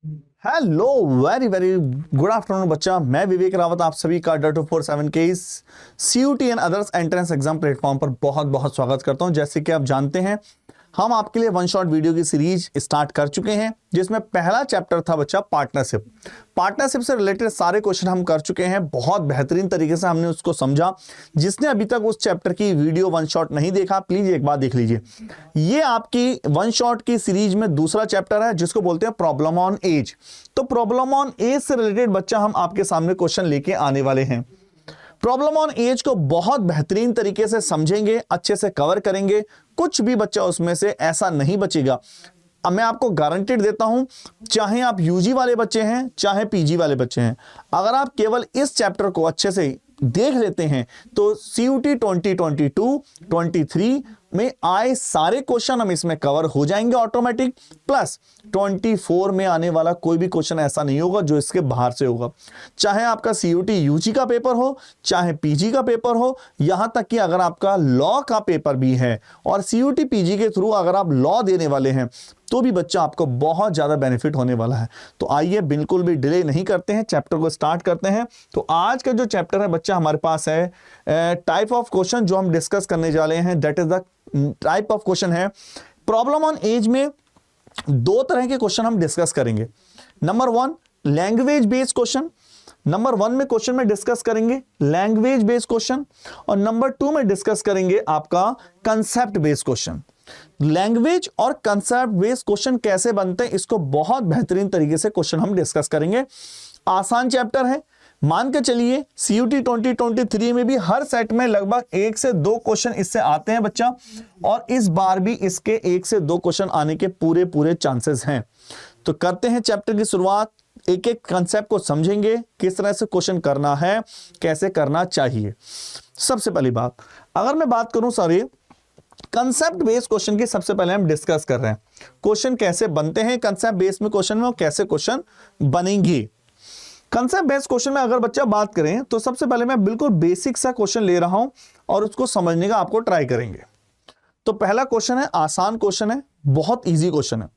Hello, very very good afternoon बच्चा। मैं विवेक रावत आप सभी का DA-247 के इस CUT and others entrance exam platform पर बहुत बहुत स्वागत करता हूं। जैसे कि आप जानते हैं, हम आपके लिए वन शॉट वीडियो की सीरीज स्टार्ट कर चुके हैं, जिसमें पहला चैप्टर था बच्चा पार्टनरशिप। पार्टनरशिप से रिलेटेड सारे क्वेश्चन हम कर चुके हैं, बहुत बेहतरीन तरीके से हमने उसको समझा। जिसने अभी तक उस चैप्टर की वीडियो वन शॉट नहीं देखा, प्लीज एक बार देख लीजिए। ये आपकी वन शॉट की सीरीज में दूसरा चैप्टर है, जिसको बोलते हैं प्रॉब्लम ऑन एज। तो प्रॉब्लम ऑन एज से रिलेटेड बच्चा हम आपके सामने क्वेश्चन लेके आने वाले हैं। प्रॉब्लम ऑन एज को बहुत बेहतरीन तरीके से समझेंगे, अच्छे से कवर करेंगे, कुछ भी बच्चा उसमें से ऐसा नहीं बचेगा। अब मैं आपको गारंटेड देता हूं, चाहे आप यूजी वाले बच्चे हैं चाहे पीजी वाले बच्चे हैं, अगर आप केवल इस चैप्टर को अच्छे से देख लेते हैं तो CUT 2022-23 में आए सारे क्वेश्चन हम इसमें कवर हो जाएंगे ऑटोमेटिक। प्लस 24 में आने वाला कोई भी क्वेश्चन ऐसा नहीं होगा जो इसके बाहर से होगा। चाहे आपका CUT UG का पेपर हो, चाहे PG का पेपर हो, यहां तक कि अगर आपका लॉ का पेपर भी है और CUT PG के थ्रू अगर आप लॉ देने वाले हैं तो भी बच्चा आपको बहुत ज्यादा बेनिफिट होने वाला है। तो आइए बिल्कुल भी डिले नहीं करते हैं, चैप्टर को स्टार्ट करते हैं। तो आज का जो चैप्टर है बच्चा हमारे पास है टाइप ऑफ क्वेश्चन जो हम डिस्कस करने जा रहे हैं, that is the type of question है प्रॉब्लम ऑन एज में। दो तरह के क्वेश्चन हम डिस्कस करेंगे। Number 1 language based question, number 1 में क्वेश्चन में डिस्कस करेंगे लैंग्वेज बेस्ड क्वेश्चन, और नंबर 2 में डिस्कस करेंगे आपका कंसेप्ट बेस्ड क्वेश्चन। लैंग्वेज और कंसेप्ट बेस्ड क्वेश्चन कैसे बनते हैं, इसको बहुत बेहतरीन तरीके से क्वेश्चन हम डिस्कस करेंगे। आसान चैप्टर है, मान के चलिए CUT 2023 में भी हर सेट में लगभग 1 से 2 क्वेश्चन इससे आते हैं बच्चा, और इस बार भी इसके 1 से 2 क्वेश्चन आने के पूरे चांसेस हैं। तो करते हैं चैप्टर की शुरुआत, एक एक कंसेप्ट को समझेंगे, किस तरह से क्वेश्चन करना है, कैसे करना चाहिए। सबसे पहली बात, अगर मैं बात करूं सर कंसेप्ट बेस्ड क्वेश्चन की, सबसे पहले हम डिस्कस कर रहे हैं क्वेश्चन कैसे बनते हैं कंसेप्ट बेस्ड में क्वेश्चन में, और कैसे क्वेश्चन बनेंगे। कंसेप्ट बेस्ड क्वेश्चन में अगर बच्चा बात करें तो सबसे पहले मैं बिल्कुल बेसिक सा क्वेश्चन ले रहा हूं और उसको समझने का आपको ट्राई करेंगे। तो पहला क्वेश्चन है, आसान क्वेश्चन है, बहुत इजी क्वेश्चन है।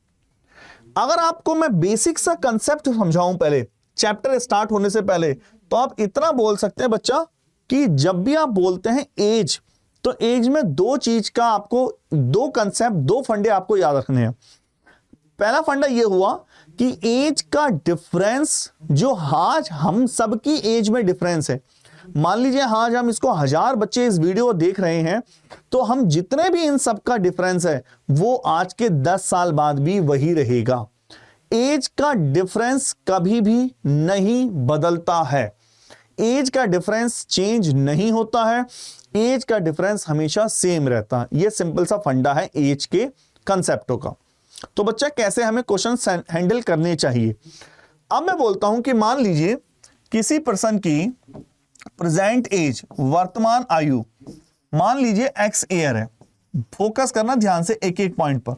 अगर आपको मैं बेसिक सा कंसेप्ट समझाऊं पहले चैप्टर स्टार्ट होने से पहले, तो आप इतना बोल सकते हैं बच्चा कि जब भी आप बोलते हैं एज, तो एज में दो चीज का आपको, दो कंसेप्ट, दो फंडे आपको याद रखने हैं। पहला फंडा यह हुआ कि एज का डिफरेंस, जो आज हम सबकी एज में डिफरेंस है, मान लीजिए आज हम इसको 1000 बच्चे इस वीडियो को देख रहे हैं, तो हम जितने भी इन सबका डिफरेंस है वो आज के 10 साल बाद भी वही रहेगा। एज का डिफरेंस कभी भी नहीं बदलता है, एज का डिफरेंस चेंज नहीं होता है, एज का डिफरेंस हमेशा सेम रहता है। यह सिंपल सा फंडा है एज के कंसेप्टों का। तो बच्चा कैसे हमें क्वेश्चन हैंडल करने चाहिए। अब मैं बोलता हूं कि मान लीजिए किसी पर्सन की प्रेजेंट एज, वर्तमान आयु, मान लीजिए X ईयर है। फोकस करना ध्यान से एक एक पॉइंट पर।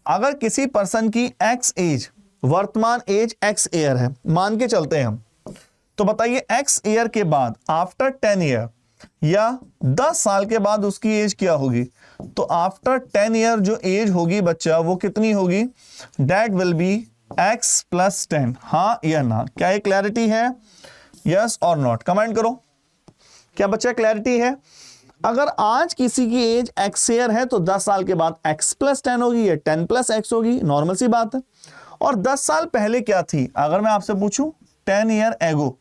अगर किसी पर्सन की X एज, वर्तमान एज X ईयर है, मान के चलते हैं हम, तो बताइए X ईयर के बाद आफ्टर 10 ईयर या 10 साल के बाद उसकी एज क्या होगी। तो आफ्टर 10 ईयर जो एज होगी बच्चा वो कितनी होगी, दैट विल बी X + 10। हाँ या ना, क्या ये क्लैरिटी है, यस और नॉट, कमेंट करो। क्या बच्चा क्लैरिटी है। अगर आज किसी की एज X ईयर है तो 10 साल के बाद X + 10 होगी या 10 + X होगी, नॉर्मल सी बात है। और 10 साल पहले क्या थी, अगर मैं आपसे पूछूं 10 ईयर एगो,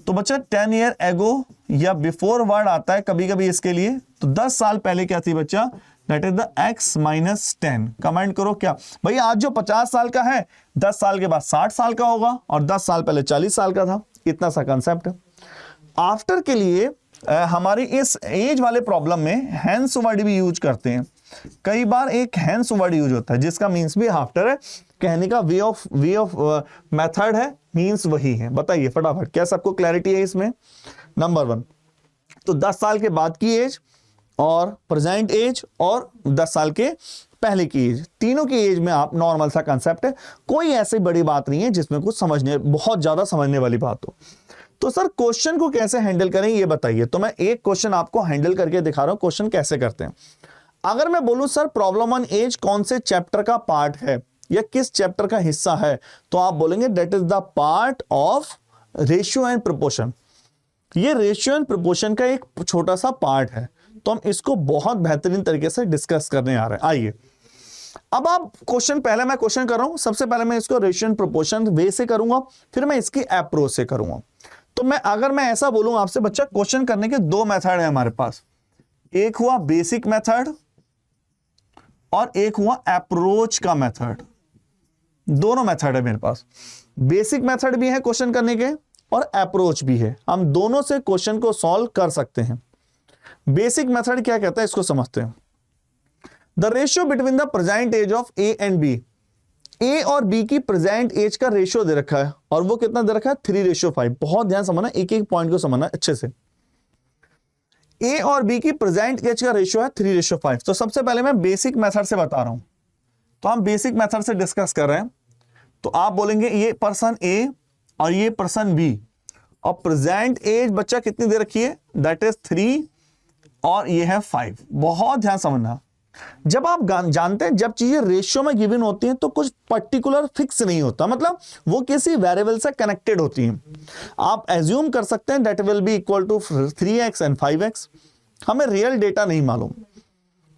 तो बच्चा 10 ईयर एगो या बिफोर वर्ड आता है कभी कभी इसके लिए, तो 10 साल पहले क्या थी बच्चा, that is the X - 10। Comment करो। क्या भाई, आज जो 50 साल का है 10 साल के बाद 60 साल का होगा, और 10 साल पहले 40 साल का था। इतना सा कंसेप्ट है। आफ्टर के लिए हमारी इस एज वाले प्रॉब्लम में हैंस वर्ड भी यूज करते हैं। कई बार एक हैंस वर्ड यूज होता है जिसका मीन्स भी आफ्टर है, कहने का वे ऑफ मेथड है, मीन्स वही है। बताइए फटाफट, क्या सबको क्लैरिटी है इसमें। नंबर 1, तो 10 साल के बाद की एज और प्रेजेंट एज और 10 साल के पहले की एज, तीनों की एज में आप नॉर्मल सा कंसेप्ट है, कोई ऐसी बड़ी बात नहीं है जिसमें कुछ समझने, बहुत ज्यादा समझने वाली बात हो। तो सर क्वेश्चन को कैसे हैंडल करें ये बताइए। तो मैं एक क्वेश्चन आपको हैंडल करके दिखा रहा हूं, क्वेश्चन कैसे करते हैं। अगर मैं बोलूं सर प्रॉब्लम ऑन एज कौन से चैप्टर का पार्ट है, या किस चैप्टर का हिस्सा है, तो आप बोलेंगे that is the part of ratio and proportion. ये रेशियो एंड प्रोपोर्शन का एक छोटा सा पार्ट है, तो हम इसको बहुत बेहतरीन तरीके से डिस्कस करने आ रहे हैं। आइए अब आप क्वेश्चन, पहले मैं क्वेश्चन कर रहा हूं, सबसे पहले मैं इसको रेशियो एंड प्रोपोर्शन वे से करूंगा, फिर मैं इसकी अप्रोच से करूंगा। तो अगर मैं ऐसा बोलूं आपसे, बच्चा क्वेश्चन करने के दो मेथड है हमारे पास, एक हुआ बेसिक मेथड और एक हुआ अप्रोच का मेथड। दोनों मेथड है मेरे पास, बेसिक मेथड भी है क्वेश्चन करने के और अप्रोच भी है। हम दोनों से क्वेश्चन को सॉल्व कर सकते हैं। बेसिक मेथड क्या कहता है इसको समझते हैं। The ratio between the present age of A and B, A और बी की प्रेजेंट एज का रेशियो दे रखा है, और वो कितना दे रखा है 3:5। बहुत ध्यान समझना, एक एक पॉइंट को समझना अच्छे से। ए और बी की प्रेजेंट एज का रेशियो है 3:5। तो सबसे पहले मैं बेसिक मेथड से बता रहा हूं, तो हम बेसिक मेथड से डिस्कस कर रहे हैं। तो आप बोलेंगे ये पर्सन ए और ये पर्सन बी, और प्रेजेंट एज बच्चा कितनी दे रखी है, दैट इज 3 और ये है 5। बहुत ध्यान समझना, जब आप जानते हैं जब चीजें रेशियो में गिवन होती हैं तो कुछ पर्टिकुलर फिक्स नहीं होता, मतलब वो किसी वेरिएबल से कनेक्टेड होती हैं। आप एज्यूम कर सकते हैं that will be equal to 3x and 5x, हमें रियल डेटा नहीं मालूम।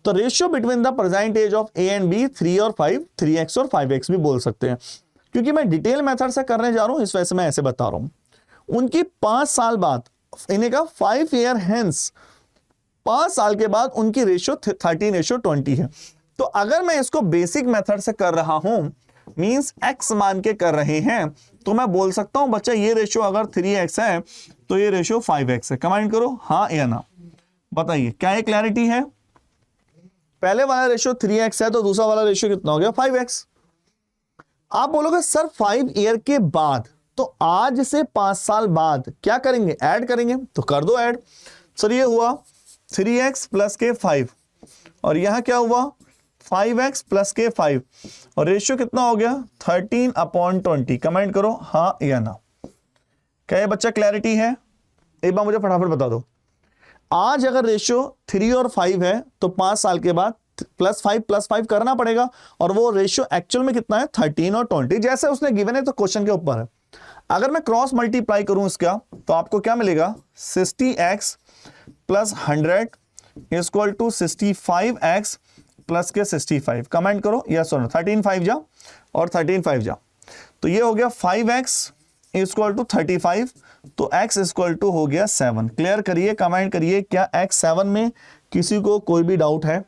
तो ratio between the present age of A and B 3 और 5, 3x और 5x भी बोल सकते हैं। क्योंकि मैं डिटेल मेथड से करने जा रहा हूं, इस वजह से मैं ऐसे बता रहा हूं। उनकी 5 साल बाद, इन्हें का 5 ईयर हेंस, 5 साल के बाद उनकी रेशियो 13:20 है। तो अगर मैं इसको बेसिक मेथड से कर रहा हूं, मींस x मान के कर रहे हैं, तो मैं बोल सकता हूं बच्चा ये रेशियो अगर 3x है तो ये रेशियो 5x है। कमेंट करो हाँ या ना, बताइए क्या ये क्लैरिटी है। पहले वाला रेशियो 3x है तो दूसरा वाला रेशियो कितना हो गया 5x। आप बोलोगे सर 5 ईयर के बाद, तो आज से 5 साल बाद क्या करेंगे, ऐड करेंगे, तो कर दो ऐड। सर ये हुआ 3x प्लस के 5 और यहां क्या हुआ 5x प्लस के 5 और रेशियो कितना हो गया 13/20। कमेंट करो हाँ या ना। क्या ये बच्चा क्लैरिटी है, एक बार मुझे फटाफट बता दो। आज अगर रेशियो 3 और 5 है तो 5 साल के बाद +5 करना पड़ेगा, और वो रेशियो एक्चुअल में कितना है 13 और 20, जैसे उसने गिवन है तो क्वेश्चन के ऊपर है। अगर मैं क्रॉस मल्टीप्लाई करूं इसका तो आपको क्या मिलेगा 60x plus 100 equal to 65x plus के 65। कमेंट करो यस और नो। 13 5 जा और 13 5 जा, तो ये हो गया 5x इक्वल टू 35, तो x इक्वल टू हो गया 7। क्लियर करिए, कमेंट करिए क्या x 7 में किसी को कोई भी डाउट है।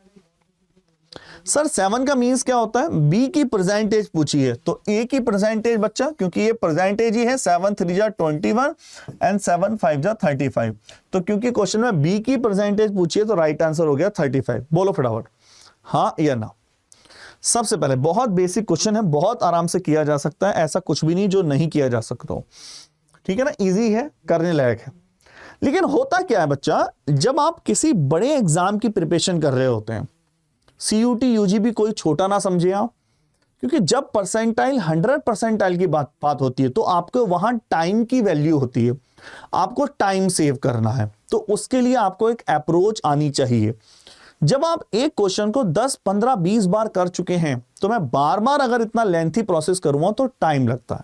सर 7 का मीन्स क्या होता है, b की परसेंटेज पूछी है तो a की परसेंटेज बच्चा, क्योंकि ये परसेंटेज ही है 7 3 जा 21 एंड 7 5 जा 35, तो क्योंकि क्वेश्चन में b की परसेंटेज पूछी है तो राइट आंसर हो गया 35। बोलो फटाफट हाँ या ना। सबसे पहले बहुत बेसिक क्वेश्चन है, बहुत आराम से किया जा सकता है, ऐसा कुछ भी नहीं जो नहीं किया जा सकता हो, ठीक है ना, इजी है, करने लायक है। लेकिन होता क्या है बच्चा, जब आप किसी बड़े एग्जाम की प्रिपरेशन कर रहे होते हैं, CUT UG कोई छोटा ना समझे आप, क्योंकि जब परसेंटाइल 100 परसेंटाइल की बात होती है तो आपको वहां टाइम की वैल्यू होती है, आपको टाइम सेव करना है, तो उसके लिए आपको एक अप्रोच आनी चाहिए। जब आप एक क्वेश्चन को 10 15 20 बार कर चुके हैं तो मैं बार बार अगर इतना लेंथी प्रोसेस करूंगा तो टाइम लगता है।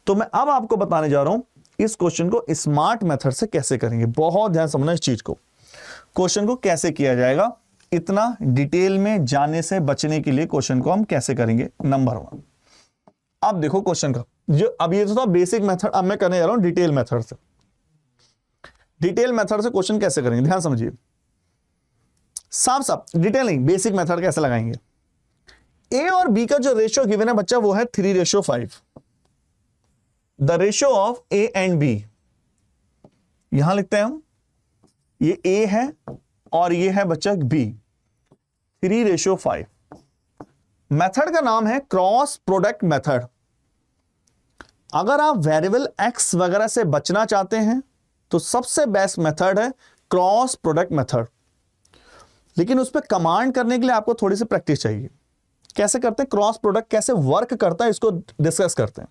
तो मैं अब आपको बताने जा रहा हूं इस क्वेश्चन को स्मार्ट मेथड से कैसे करेंगे। बहुत ध्यान समझना इस चीज को, क्वेश्चन को कैसे किया जाएगा, इतना डिटेल में जाने से बचने के लिए क्वेश्चन को हम कैसे करेंगे। नंबर 1, अब देखो क्वेश्चन का, जो अब ये तो था बेसिक मेथड, अब मैं करने जा रहा हूं डिटेल मेथड से। डिटेल मेथड से क्वेश्चन कैसे करेंगे, ध्यान समझिए, साफ डिटेल नहीं, बेसिक मेथड कैसे लगाएंगे। ए और बी का जो रेशियो गिवन है बच्चा वो है 3:5। The ratio of A and B, यहां लिखते हैं हम, ये ए है और ये है बच्चा बी, 3:5। मेथड का नाम है क्रॉस प्रोडक्ट मेथड। अगर आप वेरिएबल एक्स वगैरह से बचना चाहते हैं तो सबसे बेस्ट मेथड है क्रॉस प्रोडक्ट मेथड, लेकिन उस पर कमांड करने के लिए आपको थोड़ी सी प्रैक्टिस चाहिए। कैसे करते हैं क्रॉस प्रोडक्ट, कैसे वर्क करता है, इसको डिस्कस करते हैं।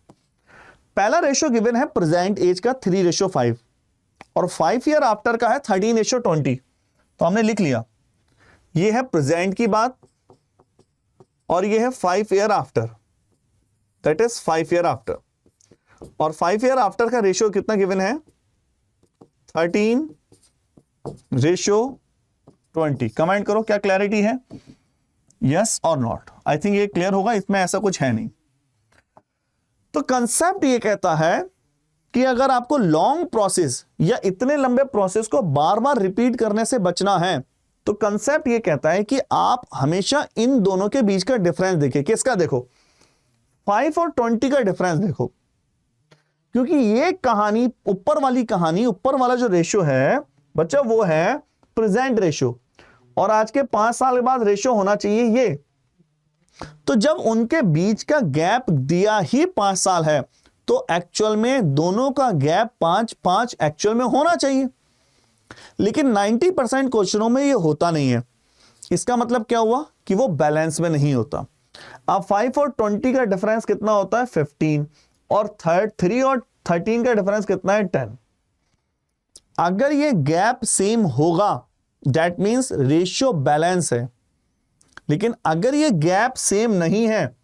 पहला रेशियो गिवन है प्रेजेंट एज का 3:5 और 5 ईयर आफ्टर का है 13:20, तो हमने लिख लिया ये है प्रेजेंट की बात और ये है 5 year after. That is 5 year after, और 5 ईयर आफ्टर का रेशियो कितना गिवन है, 13:20। कमेंट करो क्या क्लैरिटी है, यस और नॉट। आई थिंक ये क्लियर होगा, इसमें ऐसा कुछ है नहीं। तो कंसेप्ट ये कहता है कि अगर आपको लॉन्ग प्रोसेस या इतने लंबे प्रोसेस को बार बार रिपीट करने से बचना है, तो कंसेप्ट ये कहता है कि आप हमेशा इन दोनों के बीच का डिफरेंस देखिए। किसका देखो, 5 और 20 का डिफरेंस देखो, क्योंकि ये कहानी, ऊपर वाली कहानी, ऊपर वाला जो रेशियो है बच्चा, वो है प्रेजेंट रेशियो, और आज के 5 साल के बाद रेशियो होना चाहिए ये। तो जब उनके बीच का गैप दिया ही 5 साल है, तो एक्चुअल में दोनों का गैप 5 एक्चुअल में होना चाहिए, लेकिन 90% क्वेश्चनों में ये होता नहीं है। इसका मतलब क्या हुआ कि वो बैलेंस में नहीं होता। अब 5 और 20 का डिफरेंस कितना होता है, 15, और 3 और 13 का डिफरेंस कितना है, 10। अगर ये गैप सेम होगा दैट मींस रेशियो बैलेंस है, लेकिन अगर ये गैप सेम नहीं है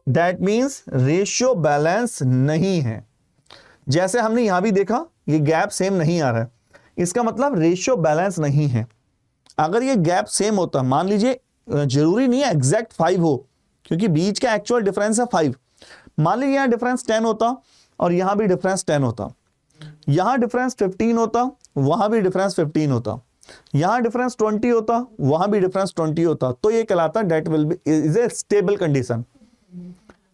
दैट मींस रेशियो बैलेंस नहीं है। जैसे हमने यहां भी देखा, ये गैप सेम नहीं आ रहा है, इसका मतलब रेशियो बैलेंस नहीं है। अगर ये गैप सेम होता, मान लीजिए जरूरी नहीं है एग्जैक्ट 5 हो, क्योंकि बीच का एक्चुअल डिफरेंस है 5। मान लीजिए यहां डिफरेंस 10 होता और यहां भी डिफरेंस 10 होता, यहां डिफरेंस 15 होता, वहां भी डिफरेंस 15 होता, यहां डिफरेंस 20 होता, वहां भी डिफरेंस 20 होता, तो ये कहलाता that will be is a stable condition.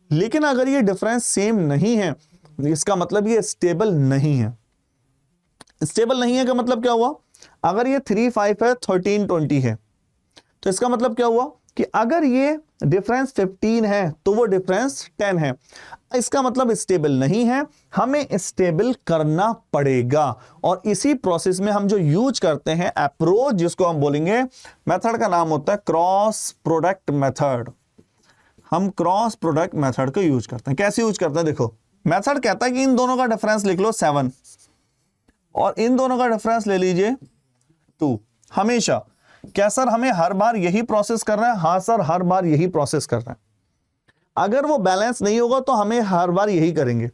लेकिन अगर ये डिफरेंस सेम नहीं है, इसका मतलब ये स्टेबल नहीं है। स्टेबल नहीं है का मतलब क्या हुआ, अगर ये 3 5 है, 13 20 है, तो इसका मतलब क्या हुआ कि अगर ये डिफरेंस 15 है तो वो डिफरेंस 10 है। इसका मतलब स्टेबल नहीं है, हमें स्टेबल करना पड़ेगा। और इसी प्रोसेस में हम जो यूज करते हैं अप्रोच, जिसको हम बोलेंगे, मेथड का नाम होता है क्रॉस प्रोडक्ट मेथड। हम क्रॉस प्रोडक्ट मेथड को यूज करते हैं। कैसे यूज करते हैं, देखो मेथड कहता है कि इन दोनों का डिफरेंस लिख लो 7 और इन दोनों का डिफरेंस ले लीजिए 2। हमेशा क्या सर हमें हर बार यही प्रोसेस कर रहा है, हाँ सर हर बार यही प्रोसेस कर रहा है। अगर वो बैलेंस नहीं होगा तो हमें हर बार यही करेंगे।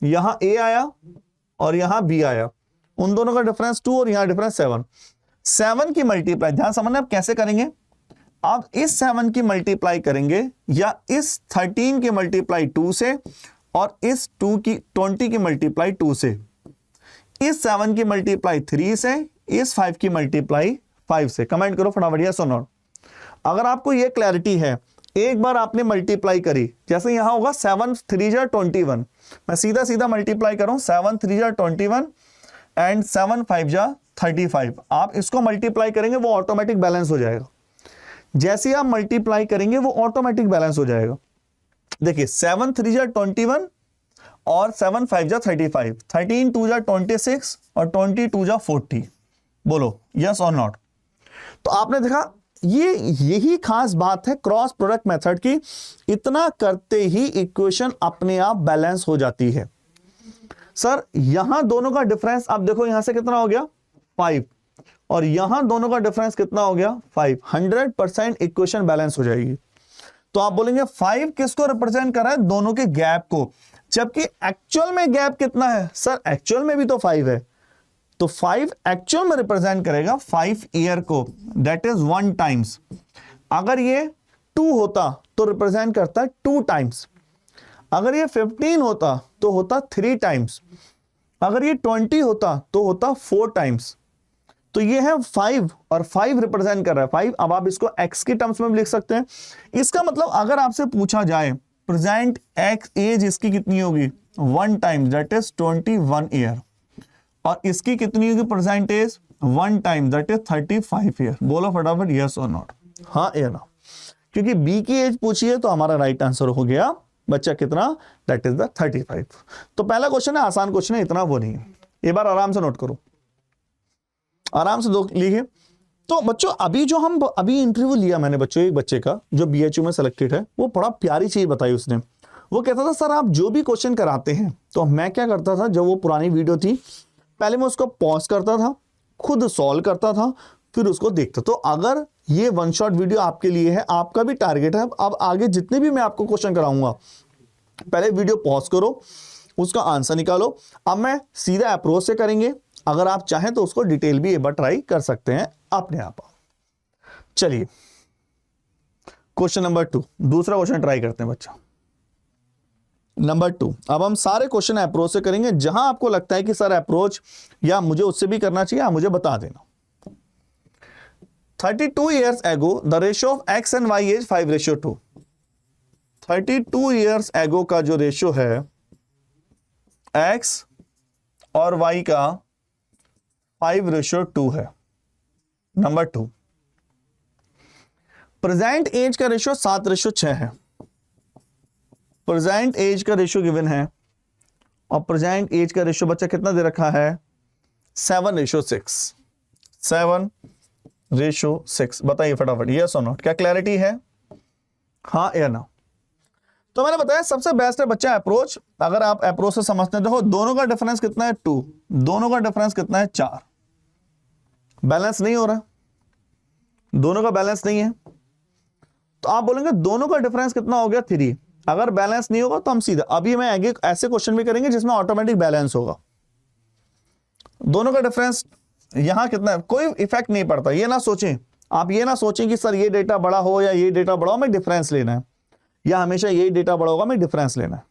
यहां A आया और यहां B आया, उन दोनों का डिफरेंस 2 और यहां डिफरेंस 7। 7 की मल्टीप्लाई, ध्यान समझना आप कैसे करेंगे। आप इस 7 की मल्टीप्लाई करेंगे या इस 13 की मल्टीप्लाई 2 से, और इस 20 की मल्टीप्लाई 2 से, इस 7 की मल्टीप्लाई 3 से, इस 5 की मल्टीप्लाई 5 से। कमेंट करो फटाफट यस और नॉट। अगर आपको ये क्लैरिटी है, एक बार आपने मल्टीप्लाई करी, जैसे यहां होगा 7 3 जा 21, मैं सीधा सीधा मल्टीप्लाई कर रहा हूं, 7 3 जा 21 एंड 7 5 जा 35। आप इसको मल्टीप्लाई करेंगे वो ऑटोमेटिक बैलेंस हो जाएगा। जैसे आप मल्टीप्लाई करेंगे वो ऑटोमेटिक बैलेंस हो जाएगा। देखिए 7 3 जा 21 और 7 5 जा 35, 13 2 जा 26 और 22 जा 40। बोलो यस और नॉट। तो आपने देखा यही खास बात है क्रॉस प्रोडक्ट मेथड की, इतना करते ही इक्वेशन अपने आप बैलेंस हो जाती है। सर यहां दोनों का डिफरेंस आप देखो, यहां से कितना हो गया 5 और यहां दोनों का डिफरेंस कितना हो गया 5। 100% इक्वेशन बैलेंस हो जाएगी। तो आप बोलेंगे 5 किसको रिप्रेजेंट कर रहा है, दोनों के गैप को, जबकि एक्चुअल में गैप कितना है, सर एक्चुअल में भी तो 5 है, तो 5 एक्चुअल में रिप्रेजेंट करेगा 5 ईयर को, दैट इज 1 टाइम्स। अगर ये 2 होता तो रिप्रेजेंट करता है 2 टाइम्स, अगर ये 15 होता तो होता 3 टाइम्स, अगर ये 20 होता तो होता 4 टाइम्स। तो ये है 5 और 5 रिप्रेजेंट कर रहा है 5। अब आप इसको x की टर्म्स में भी लिख सकते हैं। इसका मतलब अगर आपसे पूछा जाए प्रेजेंट एक्स एज इसकी कितनी होगी 1 टाइम्स, दैट इज 21 ईयर, और इसकी कितनी होगी present age 1 time, that is 35 year. बोलो फटाफट यस और नॉट, हाँ या ना। क्योंकि बी की एज पूछी है तो हमारा राइट आंसर हो गया बच्चा कितना, दैट इज द 35। तो पहला क्वेश्चन है, आसान क्वेश्चन है, इतना वो नहीं है। एक बार आराम से नोट करो, आराम से लिखिए। तो बच्चों अभी जो हम अभी इंटरव्यू लिया मैंने बच्चों, एक बच्चे का जो BHU में सिलेक्टेड है, वो बड़ा प्यारी चीज बताई उसने। वो कहता था सर आप जो भी क्वेश्चन कराते हैं, तो मैं क्या करता था, जब वो पुरानी वीडियो थी पहले मैं उसको पॉज करता था, खुद सॉल्व करता था, फिर उसको देखता। तो अगर ये 1 शॉट वीडियो आपके लिए है, आपका भी टारगेट है, अब आगे जितने भी मैं आपको क्वेश्चन कराऊंगा पहले वीडियो पॉज करो, उसका आंसर निकालो। अब मैं सीधा अप्रोच से करेंगे, अगर आप चाहें तो उसको डिटेल भी एक बार ट्राई कर सकते हैं अपने आप। चलिए क्वेश्चन नंबर 2, दूसरा क्वेश्चन ट्राई करते हैं बच्चा। नंबर 2, अब हम सारे क्वेश्चन अप्रोच से करेंगे, जहां आपको लगता है कि सर अप्रोच या मुझे उससे भी करना चाहिए, आप मुझे बता देना। 32 years ago the ratio of x and y is 5:2। 32 years ago का जो रेशियो है x और y का 5:2 है। नंबर 2, प्रेजेंट एज का रेशियो 7:6 है। प्रेजेंट एज का रेशियो गिवन है, और प्रेजेंट एज का रेशियो बच्चा कितना दे रखा है? 7:6। 7:6। बताइए फटाफट, यस और नो, क्या क्लैरिटी है? हाँ या ना? तो मैंने बताया सबसे बेस्ट है बच्चा अप्रोच। अगर आप अप्रोच से समझते हैं, देखो दोनों का डिफरेंस कितना है? 2। दोनों का डिफरेंस कितना है? 4। बैलेंस नहीं हो रहा, दोनों का बैलेंस नहीं है, तो आप बोलेंगे दोनों का डिफरेंस कितना हो गया? 3। अगर बैलेंस नहीं होगा तो हम सीधा, अभी मैं आगे ऐसे क्वेश्चन भी करेंगे जिसमें ऑटोमेटिक बैलेंस होगा। दोनों का डिफरेंस यहां कितना है? कोई इफेक्ट नहीं पड़ता। ये ना सोचें आप, ये ना सोचें कि सर ये डेटा बड़ा हो या ये डेटा बड़ा हो, मैं डिफरेंस लेना है, या हमेशा यही डेटा बड़ा होगा मैं डिफरेंस लेना है।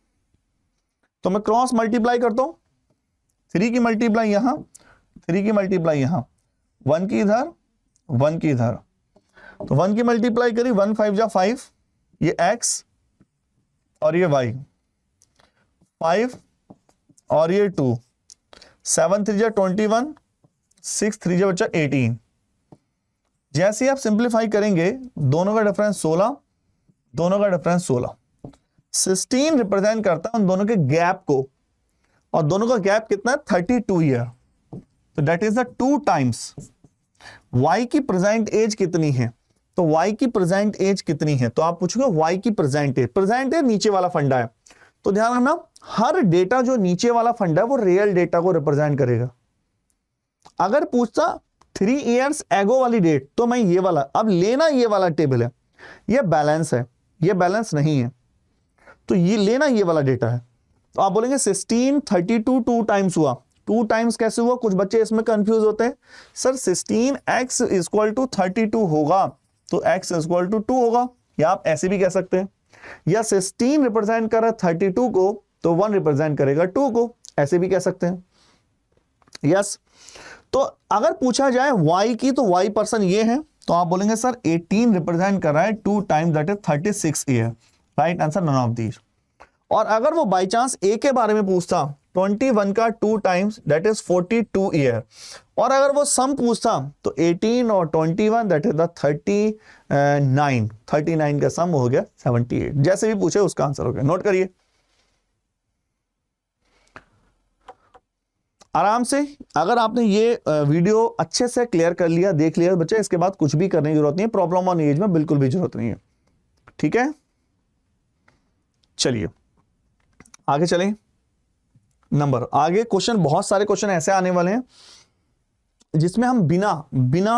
तो मैं क्रॉस मल्टीप्लाई करता हूं, 3 की मल्टीप्लाई यहां, 3 की मल्टीप्लाई यहां, 1 की इधर, 1 की इधर, तो 1 की मल्टीप्लाई करी, 1 5 जा 5, ये x और ये y, 5 और ये 2, 7 3 जा 21, 6 3 जा बच्चा 18। जैसे ही आप सिंप्लीफाई करेंगे, दोनों का डिफरेंस 16, दोनों का डिफरेंस 16। 16 रिप्रेजेंट करता है उन दोनों के गैप को, और दोनों का गैप कितना है? 32 ईयर। तो that is the 2 times. y की प्रेजेंट एज कितनी है? तो y की प्रेजेंट एज कितनी है? तो आप पूछोगे y की प्रेजेंट एज। प्रेजेंट एज नीचे वाला फंडा है, तो ध्यान रखना हर डेटा जो नीचे वाला फंडा है वो रियल डेटा को रिप्रेजेंट करेगा। अगर पूछता 3 इयर्स एगो वाली डेट, तो मैं ये वाला, अब लेना ये वाला टेबल है, ये बैलेंस है, ये बैलेंस नहीं है, तो ये लेना ये वाला डेटा है। तो आप बोलेंगे 16 32 2 टाइम्स हुआ। 2 टाइम्स कैसे हुआ? कुछ बच्चे इसमें कंफ्यूज होते हैं, सर 16x = 32 होगा तो x = 2 होगा, या आप ऐसे भी कह सकते हैं, या 16 रिप्रेजेंट कर रहा है 32 को तो 1 रिप्रेजेंट करेगा 2 को, ऐसे भी कह सकते हैं। यस। तो अगर पूछा जाए y की, तो y पर्सन ये है, तो आप बोलेंगे सर 18 रिप्रेजेंट कर रहा है 2 times, that is 36 year. Right answer none of these. और अगर वो बाई चांस a के बारे में पूछता 21 का 2 टाइम्स, दैट इज 42 ईयर, और अगर वो सम पूछता तो 18 और 21, दैट इज द 39 का सम हो गया 78। जैसे भी पूछे उसका आंसर हो गया। नोट करिए आराम से। अगर आपने ये वीडियो अच्छे से क्लियर कर लिया, देख लिया बच्चे, इसके बाद कुछ भी करने की जरूरत नहीं है, प्रॉब्लम ऑन एज में बिल्कुल भी जरूरत नहीं है। ठीक है, चलिए आगे चलें। नंबर आगे क्वेश्चन, बहुत सारे क्वेश्चन ऐसे आने वाले हैं जिसमें हम बिना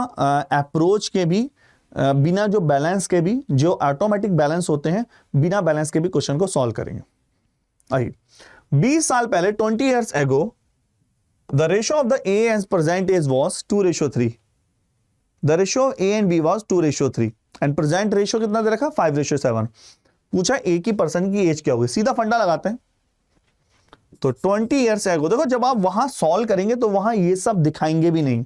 अप्रोच के भी, बिना जो बैलेंस के भी, जो ऑटोमेटिक बैलेंस होते हैं, बिना बैलेंस के भी क्वेश्चन को सॉल्व करेंगे। आइए, 20 साल पहले 20 years ago the ratio of the A as present age was 2:3। the ratio of A and B was 2:3 and present ratio कितना दे रखा? 5:7। पूछा A की पर्सन की एज क्या होगी? सीधा फंडा लगाते हैं। तो 20 years ago, देखो जब आप वहां सॉल्व करेंगे तो वहां ये सब दिखाएंगे भी नहीं।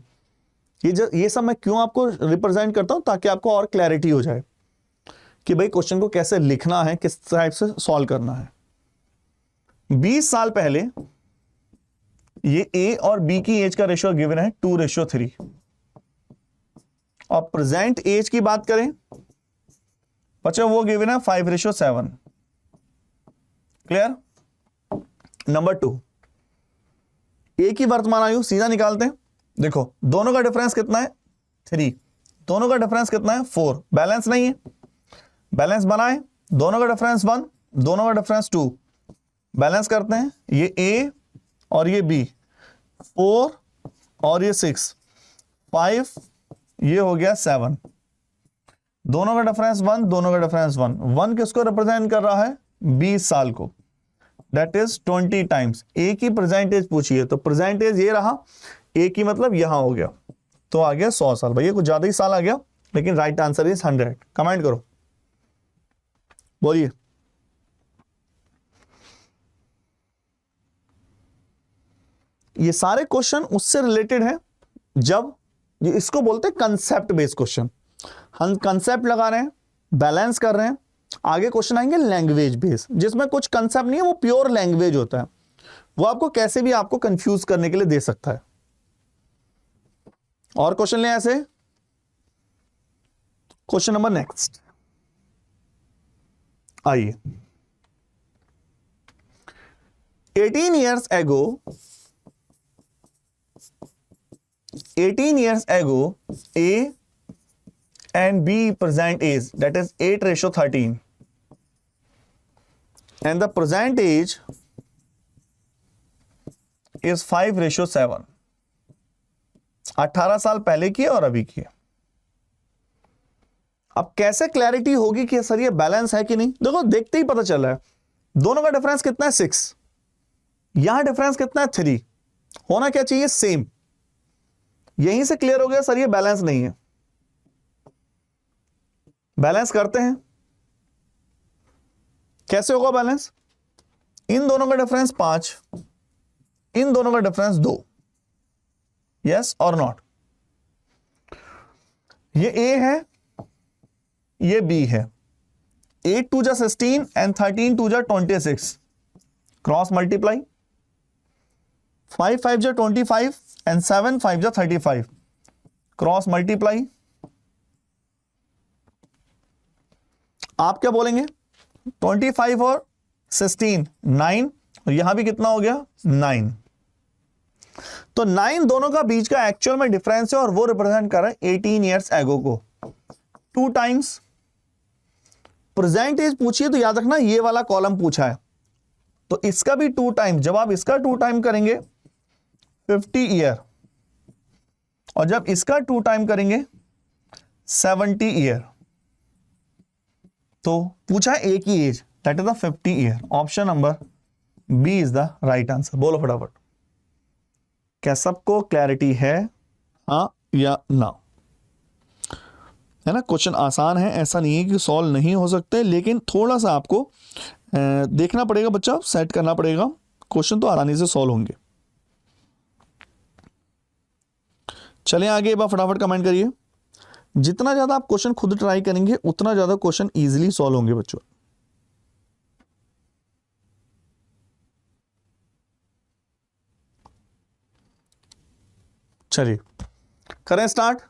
ये सब मैं क्यों आपको रिप्रेजेंट करता हूं? ताकि आपको और क्लैरिटी हो जाए कि भाई क्वेश्चन को कैसे लिखना है, किस टाइप से सॉल्व करना है। 20 साल पहले ये A और B की एज का रेशियो गिवन है 2:3, और प्रेजेंट एज की बात करें बच्चों वो गिवन है 5:7। क्लियर? नंबर 2, A की वर्तमान आयु सीधा निकालते हैं। देखो दोनों का डिफरेंस कितना है? 3। दोनों का डिफरेंस कितना है? 4। बैलेंस नहीं है, बैलेंस बनाए। दोनों का डिफरेंस 1, दोनों का डिफरेंस 2। बैलेंस करते हैं, ये A और ये B, 4 और ये 6, 5, ये हो गया 7। दोनों का डिफरेंस 1, दोनों का डिफरेंस 1। 1 किसको रिप्रेजेंट कर रहा है? 20 साल को। That is 20 times. ए की प्रेजेंट एज पूछी है तो प्रेजेंट एज ये रहा, ए की मतलब यहां हो गया, तो आ गया 100 साल। भैया कुछ ज्यादा ही साल आ गया, लेकिन राइट आंसर इज 100। कमेंट करो, बोलिए। ये सारे क्वेश्चन उससे रिलेटेड है, जब ये इसको बोलते हैं कंसेप्ट बेस्ड क्वेश्चन। हम कंसेप्ट लगा रहे हैं, बैलेंस कर रहे हैं। आगे क्वेश्चन आएंगे लैंग्वेज बेस्ड, जिसमें कुछ कंसेप्ट नहीं है, वो प्योर लैंग्वेज होता है, वो आपको कैसे भी आपको कंफ्यूज करने के लिए दे सकता है। और क्वेश्चन ले ऐसे, क्वेश्चन नंबर नेक्स्ट आइए। 18 years ago, 18 years ago, A and B present age, that is 8:13, and the present age is 5:7। 18 साल पहले की और अभी की। अब कैसे क्लैरिटी होगी कि सर ये बैलेंस है कि नहीं? देखो देखते ही पता चल रहा है, दोनों का डिफरेंस कितना है 6, यहां डिफरेंस कितना है 3, होना क्या चाहिए सेम। यहीं से क्लियर हो गया सर ये बैलेंस नहीं है। बैलेंस करते हैं, कैसे होगा बैलेंस? इन दोनों का डिफरेंस 5, इन दोनों का डिफरेंस 2, यस और नॉट। ये A है, ये B है। 8 2 जा 16 and 13 2 जा 26, क्रॉस मल्टीप्लाई। 5 5 जा 25 and 7 5 जा 35, क्रॉस मल्टीप्लाई। आप क्या बोलेंगे? 25 और 16 9, और यहां भी कितना हो गया 9। तो 9 दोनों का बीच का एक्चुअल में डिफरेंस है, और वो रिप्रेजेंट कर रहा है 18 ईयर्स एगो को। 2 टाइम्स प्रेजेंट एज पूछिए तो याद रखना ये वाला कॉलम पूछा है, तो इसका भी 2 टाइम। जब आप इसका 2 टाइम करेंगे 50 ईयर, और जब इसका 2 टाइम करेंगे 70 ईयर, तो पूछा है एक ही age, that is the 50 year. Option number B is the right answer. बोलो फटाफट, क्या सबको क्लैरिटी है, हाँ या ना? है ना, क्वेश्चन आसान है, ऐसा नहीं है कि सॉल्व नहीं हो सकते, लेकिन थोड़ा सा आपको देखना पड़ेगा बच्चा, सेट करना पड़ेगा। क्वेश्चन तो आसानी से सॉल्व होंगे। चलें आगे, एक बार फटाफट कमेंट करिए। जितना ज्यादा आप क्वेश्चन खुद ट्राई करेंगे उतना ज्यादा क्वेश्चन इजीली सॉल्व होंगे बच्चों। चलिए करें स्टार्ट।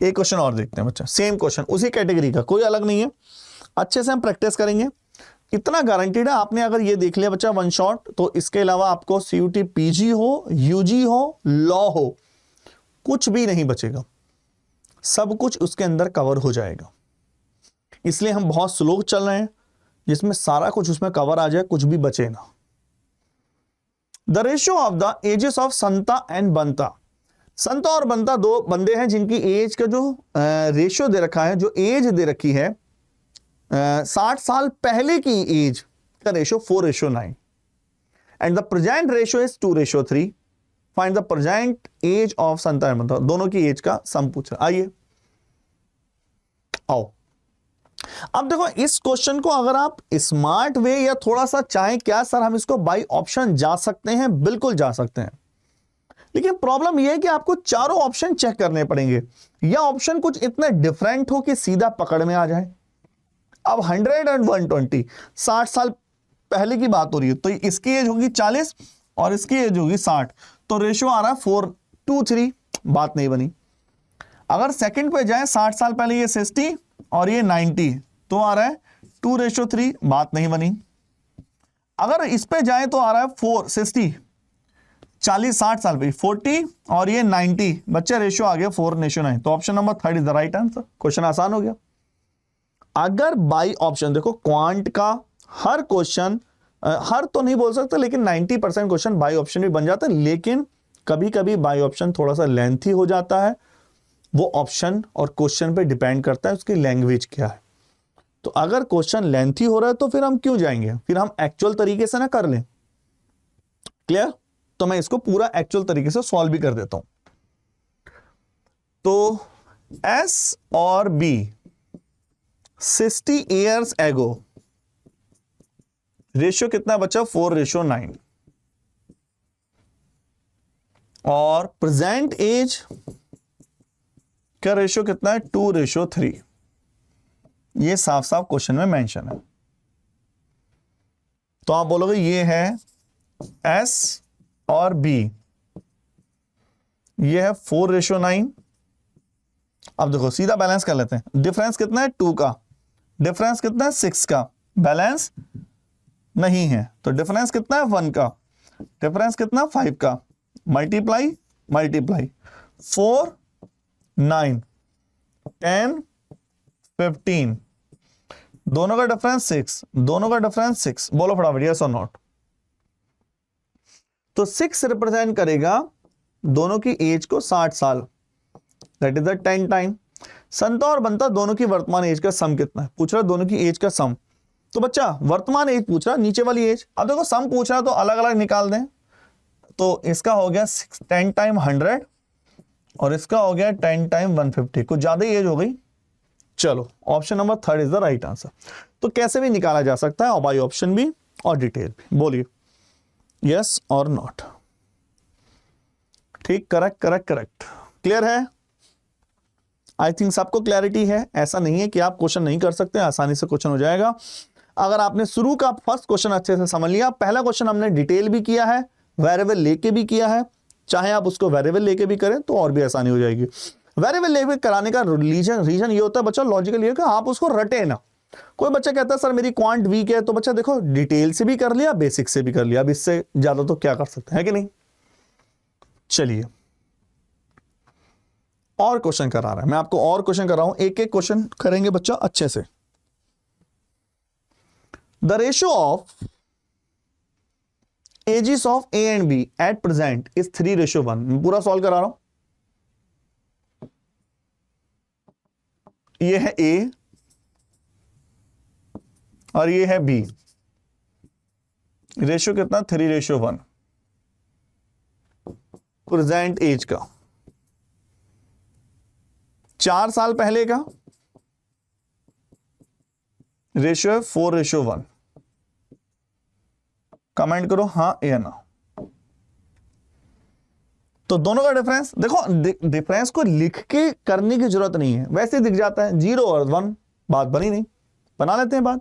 एक क्वेश्चन और देखते हैं बच्चा, सेम क्वेश्चन उसी कैटेगरी का, कोई अलग नहीं है। अच्छे से हम प्रैक्टिस करेंगे, इतना गारंटीड है। आपने अगर ये देख लिया बच्चा वन शॉट, तो इसके अलावा आपको CUT PG हो, UG हो, लॉ हो, कुछ भी नहीं बचेगा, सब कुछ उसके अंदर कवर हो जाएगा। इसलिए हम बहुत स्लो चल रहे हैं, जिसमें सारा कुछ उसमें कवर आ जाए, कुछ भी बचे ना। The ratio of the ages of Santa and Banta. Santa और बंता दो बंदे हैं जिनकी एज का जो रेशियो दे रखा है, जो एज दे रखी है 60 साल पहले की एज का ratio 4:9, and the present ratio is 2:3। Find the present age of Santa and Banta. दोनों की एज का सम पूछ रहा। आइए आओ, अब देखो इस क्वेश्चन को अगर आप स्मार्ट वे या थोड़ा सा चाहें, क्या सर हम इसको बाय ऑप्शन जा सकते हैं? बिल्कुल जा सकते हैं, लेकिन प्रॉब्लम यह है कि आपको चारों ऑप्शन चेक करने पड़ेंगे, या ऑप्शन कुछ इतने डिफरेंट हो कि सीधा पकड़ में आ जाए। अब 100 और 120, 60 साल पहले की बात हो रही है, तो इसकी एज होगी 40 और इसकी एज होगी 60, तो रेशियो आ रहा है 4:3, बात नहीं बनी। अगर सेकंड पे जाए, 60 साल पहले ये 60 और ये 90, तो आ रहा है 2:3, बात नहीं बनी। अगर इस पे जाए तो आ रहा है 4:60, 40-60 साल पे 40 और ये 90, बच्चे रेशियो आ गया 4:9, तो option number 3 is the right answer. Question आसान हो गया। अगर बाई ऑप्शन, देखो क्वांट का हर क्वेश्चन, हर तो नहीं बोल सकते, लेकिन 90% क्वेश्चन बाई ऑप्शन भी बन जाते हैं, लेकिन कभी कभी बाई ऑप्शन थोड़ा सा लेंथी हो जाता है। वो ऑप्शन और क्वेश्चन पे डिपेंड करता है, उसकी लैंग्वेज क्या है। तो अगर क्वेश्चन लेंथी हो रहा है तो फिर हम क्यों जाएंगे, फिर हम एक्चुअल तरीके से ना कर लें। क्लियर? तो मैं इसको पूरा एक्चुअल तरीके से सॉल्व भी कर देता हूं। तो एस और बी 60 ईयर्स एगो, रेशियो कितना बचा 4:9, और प्रेजेंट एज का रेशियो कितना है 2:3। ये साफ साफ क्वेश्चन में मेंशन है। तो आप बोलोगे ये है एस और बी, ये है 4:9। अब देखो सीधा बैलेंस कर लेते हैं। डिफरेंस कितना है 2 का, डिफरेंस कितना है 6 का, बैलेंस नहीं है। तो डिफरेंस कितना है 1 का, डिफरेंस कितना 5 का, मल्टीप्लाई मल्टीप्लाई 4 9 10 15, दोनों का डिफरेंस 6, दोनों का डिफरेंस 6। बोलो फटाफट यस और नॉट। तो 6 रिप्रेजेंट करेगा दोनों की एज को 60 साल, दैट इज द 10 टाइम। संता और बनता दोनों की वर्तमान एज का सम कितना है, पूछ रहा दोनों की एज का सम। तो बच्चा वर्तमान एज पूछ रहा, नीचे वाली एज। अब देखो सम पूछ रहा तो अलग अलग निकाल दें। तो इसका हो गया 10 टाइम 100 और इसका हो गया 10 टाइम 150, कुछ ज्यादा ही एज हो गई। चलो option number 3 is the right answer. तो कैसे भी निकाला जा सकता है, और बाई ऑप्शन भी और डिटेल भी। बोलिए यस और नॉट। ठीक, करेक्ट करेक्ट करेक्ट। क्लियर है? आई थिंक सबको क्लैरिटी है। ऐसा नहीं है कि आप क्वेश्चन नहीं कर सकते, आसानी से क्वेश्चन हो जाएगा अगर आपने शुरू का फर्स्ट क्वेश्चन अच्छे से समझ लिया। पहला क्वेश्चन हमने डिटेल भी किया है, वेरिएबल लेके भी किया है। चाहे आप उसको वेरिएबल लेके भी करें तो और भी आसानी हो जाएगी। वेरिएबल लेके कराने का रीजन ये होता है बच्चा, लॉजिकल ये कि आप उसको रटे ना। कोई बच्चा कहता है सर मेरी क्वांट वीक है, तो बच्चा देखो डिटेल से भी कर लिया, बेसिक से भी कर लिया, अब इससे ज्यादा तो क्या कर सकते हैं, कि नहीं। चलिए और क्वेश्चन करा रहा है, मैं आपको और क्वेश्चन कर रहा हूं, एक एक क्वेश्चन करेंगे बच्चा अच्छे से। The ratio of ages of A and B at present is 3:1। मैं पूरा सॉल्व करा रहा हूं। ये है ए और ये है बी, रेशियो कितना 3:1 प्रेजेंट एज का। 4 साल पहले का रेशियो है 4:1। कमेंट करो हाँ या ना। तो दोनों का डिफरेंस देखो, डिफरेंस को लिख के करने की जरूरत नहीं है, वैसे ही दिख जाता है 0 और 1, बात बनी नहीं, बना लेते हैं बात।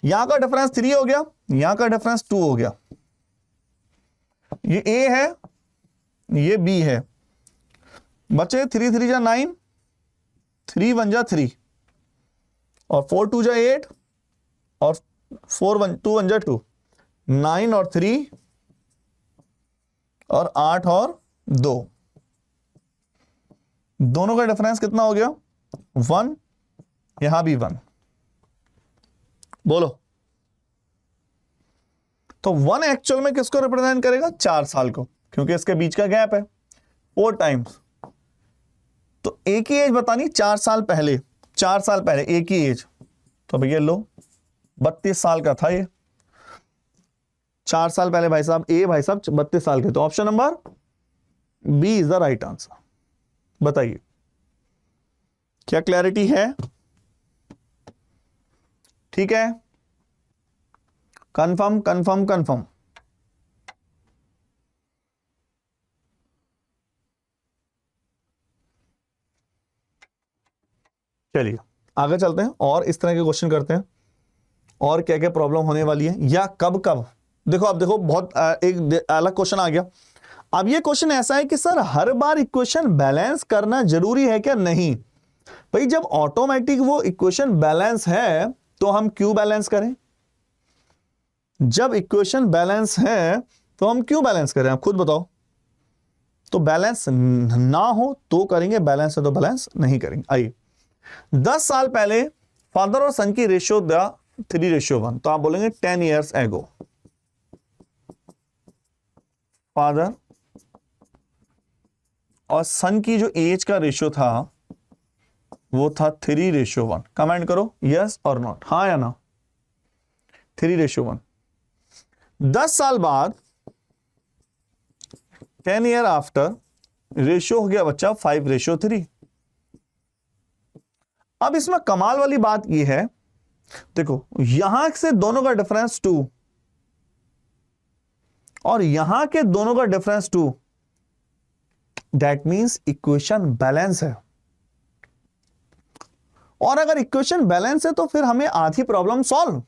यहां का डिफरेंस 3 हो गया, यहां का डिफरेंस 2 हो गया। ये ए है, ये बी है। बचे 3 3 जा 9, 3 1 जा 3 और 4 2 जा 8 और 4 1 2 1 जा 2, 9 और 3 और 8 और 2, दोनों का डिफरेंस कितना हो गया 1, यहां भी 1। बोलो तो 1 एक्चुअल में किसको रिप्रेजेंट करेगा 4 साल को, क्योंकि इसके बीच का गैप है 4 टाइम्स। तो एक ही एज बतानी 4 साल पहले, 4 साल पहले एक ही एज, तो भैया लो 32 साल का था ये। 4 साल पहले भाई साहब ए भाई साहब 32 साल के। तो option number B is the right answer. बताइए क्या क्लैरिटी है? ठीक है, कंफर्म कंफर्म कंफर्म। चलिए आगे चलते हैं और इस तरह के क्वेश्चन करते हैं, और क्या क्या प्रॉब्लम होने वाली है या कब कब। देखो अब देखो बहुत एक अलग क्वेश्चन आ गया। अब ये क्वेश्चन ऐसा है कि सर हर बार इक्वेशन बैलेंस करना जरूरी है क्या? नहीं भाई, जब ऑटोमेटिक वो इक्वेशन बैलेंस है तो हम क्यों बैलेंस करें? जब इक्वेशन बैलेंस है तो हम क्यों बैलेंस करें, आप खुद बताओ। तो बैलेंस ना हो तो करेंगे, बैलेंस है तो बैलेंस नहीं करेंगे। आइए 10 साल पहले फादर और सन की रेशियो द 3:1, तो आप बोलेंगे 10 ईयर्स एगो फादर और सन की जो एज का रेशियो था वो था 3:1। कमेंट करो यस और नॉट, हाँ या ना। 3:1। 10 साल बाद 10 ईयर आफ्टर रेशियो हो गया बच्चा 5:3। अब इसमें कमाल वाली बात यह है, देखो यहां से दोनों का डिफरेंस 2 और यहां के दोनों का difference 2, that means equation balance है। और अगर इक्वेशन बैलेंस है तो फिर हमें आधी प्रॉब्लम सॉल्व।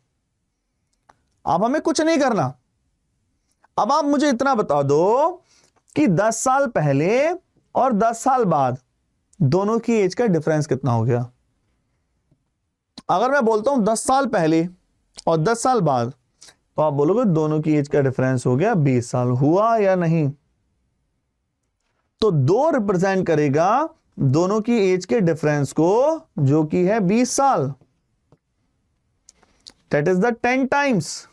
अब हमें कुछ नहीं करना। अब आप मुझे इतना बता दो कि 10 साल पहले और 10 साल बाद दोनों की एज का डिफरेंस कितना हो गया। अगर मैं बोलता हूं 10 साल पहले और 10 साल बाद, तो आप बोलोगे दोनों की एज का डिफरेंस हो गया 20 साल। हुआ या नहीं? तो 2 रिप्रेजेंट करेगा दोनों की एज के डिफरेंस को, जो कि है 20 साल। That is the 10 times.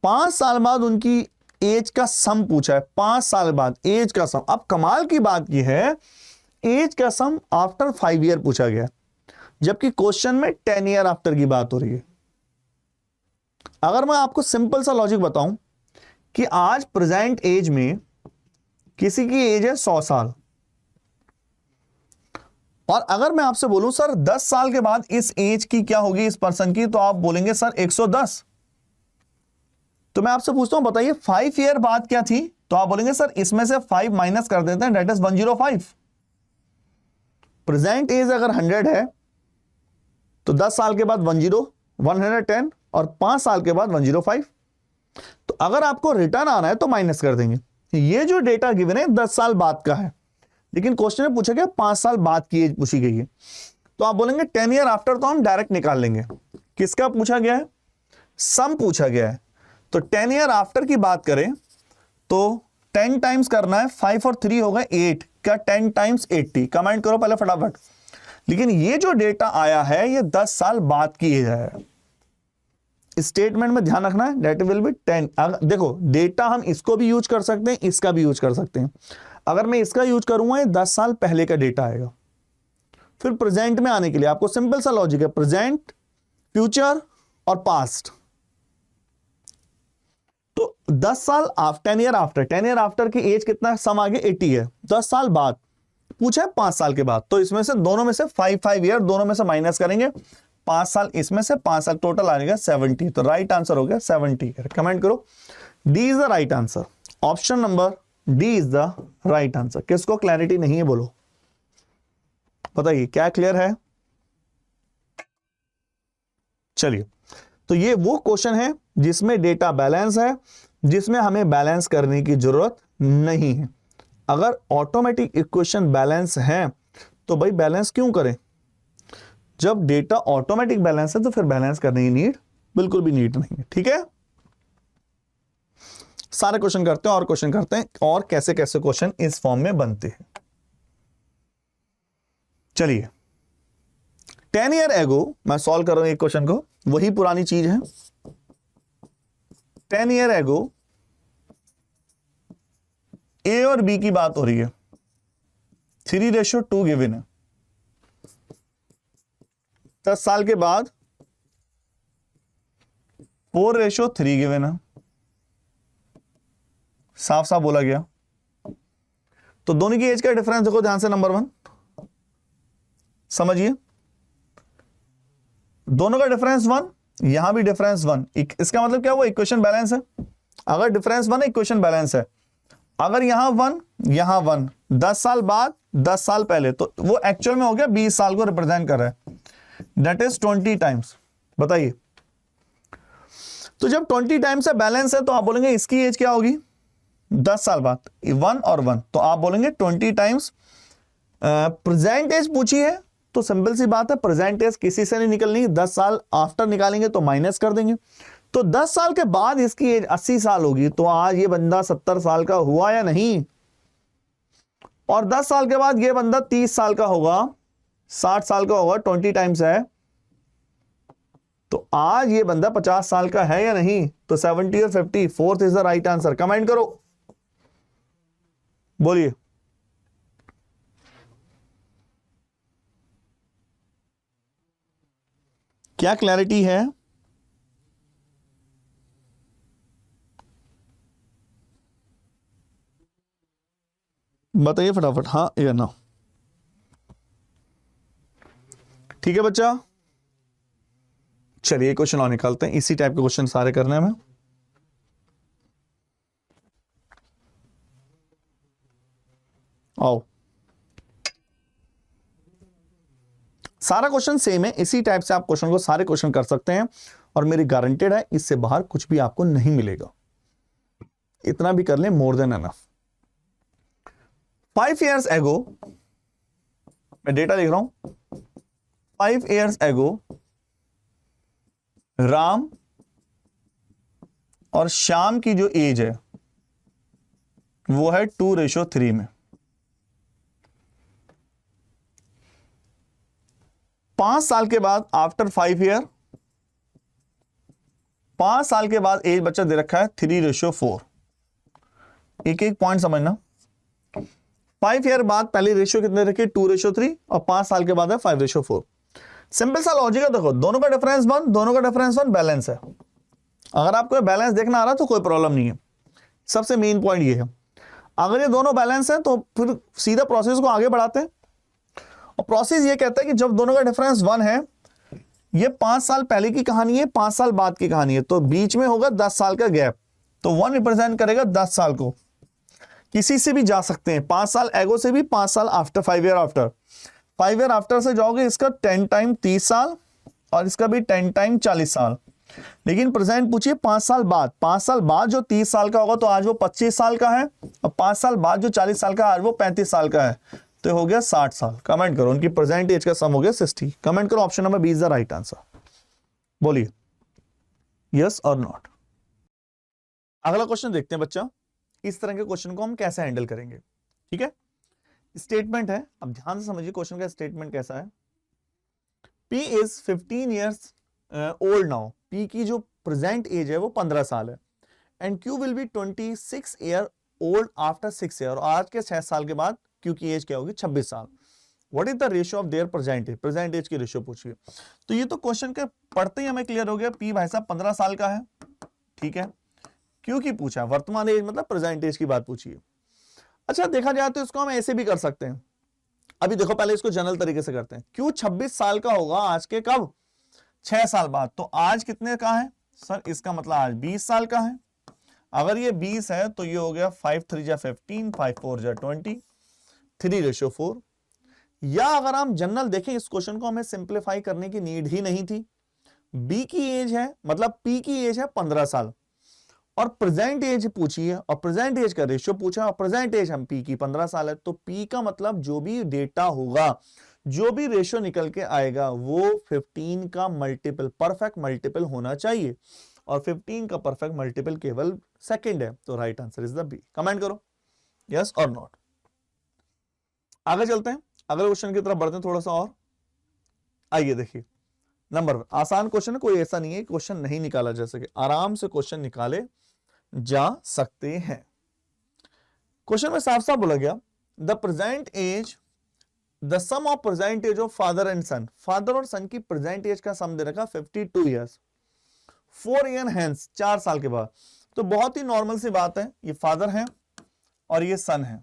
5 साल बाद उनकी एज का सम पूछा है, 5 साल बाद एज का सम। अब कमाल की बात यह है, एज का सम आफ्टर 5 ईयर पूछा गया, जबकि क्वेश्चन में 10 ईयर आफ्टर की बात हो रही है। अगर मैं आपको सिंपल सा लॉजिक बताऊं कि आज प्रेजेंट एज में किसी की एज है 100 साल, और अगर मैं आपसे बोलूं सर 10 साल के बाद इस एज की क्या होगी इस पर्सन की, तो आप बोलेंगे सर 110। तो मैं आपसे पूछता हूं बताइए 5 ईयर बाद क्या थी, तो आप बोलेंगे सर इसमें से 5 माइनस कर देते हैं, दैट इज 105। प्रेजेंट एज अगर 100 है तो 10 साल के बाद 110 और 5 साल के बाद 105। तो अगर आपको रिटर्न आना है तो माइनस कर देंगे। ये जो डेटा गिवन है 10 साल बाद का है, लेकिन क्वेश्चन में पूछा गया 5 साल बाद की एज पूछी गई है, तो आप बोलेंगे 10 ईयर आफ्टर, तो हम डायरेक्ट निकाल लेंगे। किसका पूछा गया है? सम पूछा गया है। तो 10 ईयर आफ्टर की बात करें तो 10 टाइम्स करना है, 5 और 3 हो गए 8 का 10 टाइम्स 80। कमेंट करो पहले फटाफट। लेकिन ये जो डेटा आया है ये 10 साल बाद की एज है। स्टेटमेंट में ध्यान रखना है, डेट विल बी 10। देखो डेटा हम इसको भी यूज कर सकते हैं, इसका भी यूज कर सकते हैं। अगर मैं इसका यूज करूंगा ये 10 साल पहले का डेटा आएगा। फिर प्रेजेंट में आने के लिए आपको सिंपल सा लॉजिक है, प्रेजेंट, फ्यूचर और पास्ट। तो 10 साल 10 ईयर आफ्टर, 10 ईयर आफ्टर की एज कितना सम आगे 80 है। 10 साल बाद पूछा है 5 साल के बाद, तो इसमें से दोनों में से 5 ईयर दोनों में से माइनस करेंगे, 5 साल इसमें से 5 साल टोटल आ जाएगा 70। तो राइट आंसर हो गया 70। कमेंट करो D is the right answer. Option number D is the right answer. किसको क्लैरिटी नहीं है बोलो, बताइए क्या क्लियर है? चलिए, तो ये वो क्वेश्चन है जिसमें डेटा बैलेंस है, जिसमें हमें बैलेंस करने की जरूरत नहीं है। अगर ऑटोमेटिक इक्वेशन बैलेंस है तो भाई बैलेंस क्यों करें? जब डेटा ऑटोमेटिक बैलेंस है तो फिर बैलेंस करने की नीड बिल्कुल भी नीड नहीं है। ठीक है, सारे क्वेश्चन करते हैं और क्वेश्चन करते हैं और कैसे कैसे क्वेश्चन इस फॉर्म में बनते हैं। चलिए, 10 ईयर एगो मैं सॉल्व कर रहा हूं एक क्वेश्चन को, वही पुरानी चीज है। 10 ईयर एगो ए और बी की बात हो रही है, 3:2 गिवन है। 10 साल के बाद 4:3 गिवन है। साफ साफ बोला गया। तो दोनों की एज का डिफरेंस देखो ध्यान से, नंबर 1 समझिए, दोनों का डिफरेंस 1, यहां भी डिफरेंस 1। इसका मतलब क्या हुआ? इक्वेशन बैलेंस है। अगर डिफरेंस 1 है इक्वेशन बैलेंस है। अगर यहां 1 यहां 1, 10 साल बाद 10 साल पहले, तो वो एक्चुअल में हो गया 20 साल को रिप्रेजेंट कर रहा है, दैट इज 20 टाइम्स। बताइए, तो जब 20 टाइम्स है बैलेंस है तो आप बोलेंगे इसकी एज क्या होगी 10 साल बाद, 1 और 1, तो आप बोलेंगे 20 टाइम्स। प्रेजेंट एज पूछी है तो सिंपल सी बात है, प्रेजेंट एज किसी से नहीं निकलनी, 10 साल आफ्टर निकालेंगे तो माइनस कर देंगे। तो 10 साल के बाद इसकी एज 80 साल होगी, तो आज ये बंदा 70 साल का हुआ या नहीं? और 10 साल के बाद ये बंदा 30 साल का होगा, 60 साल का होगा, 20 टाइम्स है, तो आज ये बंदा 50 साल का है या नहीं? तो 70 और 50, fourth is the right answer. Comment करो, बोलिए। क्या क्लैरिटी है? बताइए फटाफट, हाँ या ना। ठीक है बच्चा, चलिए क्वेश्चन और निकालते हैं। इसी टाइप के क्वेश्चन सारे करने हैं हमें। आओ, सारा क्वेश्चन सेम है, इसी टाइप से आप क्वेश्चन को सारे क्वेश्चन कर सकते हैं और मेरी गारंटेड है इससे बाहर कुछ भी आपको नहीं मिलेगा। इतना भी कर लें, more than enough. 5 years ago, मैं डेटा लिख रहा हूं, 5 years ago राम और श्याम की जो एज है वो है 2:3 में। 5 साल के बाद, आफ्टर 5 year, 5 साल के बाद एज बच्चा दे रखा है 3:4। एक एक पॉइंट समझना। 5 year बाद पहले रेशियो कितने रखे? 2:3, और 5 साल के बाद है 5:4। सिंपल सा लॉजिक है, देखो दोनों का डिफरेंस 1, दोनों का डिफरेंस 1, बैलेंस है। अगर आपको बैलेंस देखना आ रहा तो कोई प्रॉब्लम नहीं है। सबसे मेन पॉइंट ये है, अगर ये दोनों बैलेंस है तो फिर सीधा प्रोसेस को आगे बढ़ाते हैं। और प्रोसेस ये कहता है कि जब दोनों का डिफरेंस 1 है, ये 5 साल पहले की कहानी है, 5 साल बाद की कहानी है, तो बीच में होगा 10 साल का गैप। तो 1 रिप्रेजेंट करेगा 10 साल को। किसी से भी जा सकते हैं, 5 साल एगो से भी, 5 साल after, 5 year after. 5 year after से जाओगे, इसका 10 टाइम 30 साल और इसका भी 10 टाइम 40 साल। लेकिन प्रेजेंट पूछिए 5 साल बाद। 5 साल बाद जो 30 साल का होगा तो आज वो 25 साल का है, और 5 साल बाद जो 40 साल का है आज वो 35 साल का है, तो हो गया 60 साल। कमेंट करो, उनकी प्रेजेंट एज का सम हो गया 60। कमेंट करो, option number B is the right answer. बोलिए यस और नॉट। अगला क्वेश्चन देखते हैं बच्चा, इस तरह के क्वेश्चन को हम कैसे हैंडल करेंगे। ठीक है, स्टेटमेंट है, अब ध्यान से समझिए क्वेश्चन का स्टेटमेंट कैसा है। P is 15 years old now. P की जो प्रेजेंट एज है वो 15 साल है, and Q will be 26 year old after 6 year. और आज के 6 साल के बाद Q की एज क्या होगी? 26 साल। What is the ratio of their present age? Present age की रेशियो पूछिए। तो ये तो क्वेश्चन के पढ़ते ही हमें क्लियर हो गया, P भाई साहब 15 साल का है। ठीक है, Q की पूछा, वर्तमान एज मतलब प्रेजेंट एज की बात पूछिए। अच्छा, देखा जाए तो इसको हम ऐसे भी कर सकते हैं। अभी देखो, पहले इसको जनरल तरीके से करते हैं। Q 26 साल का होगा आज के कब? 6 साल बाद। तो आज कितने का है सर? इसका मतलब आज 20 साल का है। अगर ये 20 है तो ये हो गया 5 3 जा 15, 5 4 जा 20, 3:4। या अगर हम जनरल देखें इस क्वेश्चन को, हमें सिंप्लीफाई करने की नीड ही नहीं थी। बी की एज है, मतलब P की एज है 15 साल, और प्रेजेंट एज पूछी है, और प्रेजेंट एज का रेशियो पूछा, और प्रेजेंट एज हम P की 15 साल है। तो P का मतलब जो भी डेटा होगा, जो भी रेशियो निकल के आएगा, वो 15 का मल्टीपल, परफेक्ट मल्टीपल होना चाहिए, और 15 का परफेक्ट मल्टीपल केवल सेकंड है। तो right answer is the B. Comment करो यस और नॉट। आगे चलते हैं, अगले क्वेश्चन की तरफ बढ़ते हैं थोड़ा सा और। आइए देखिए, नंबर 1 आसान क्वेश्चन है, कोई ऐसा नहीं है क्वेश्चन नहीं निकाला जा सके, आराम से क्वेश्चन निकाले जा सकते हैं। क्वेश्चन में साफ साफ बोला गया, the present age, the sum of present age of father and son. Father और सन की प्रेजेंट एज का सम दे रखा 52 ईयर्स, 4 ईयर हेंस, 4 साल के बाद। तो बहुत ही नॉर्मल सी बात है, ये फादर है और ये सन है,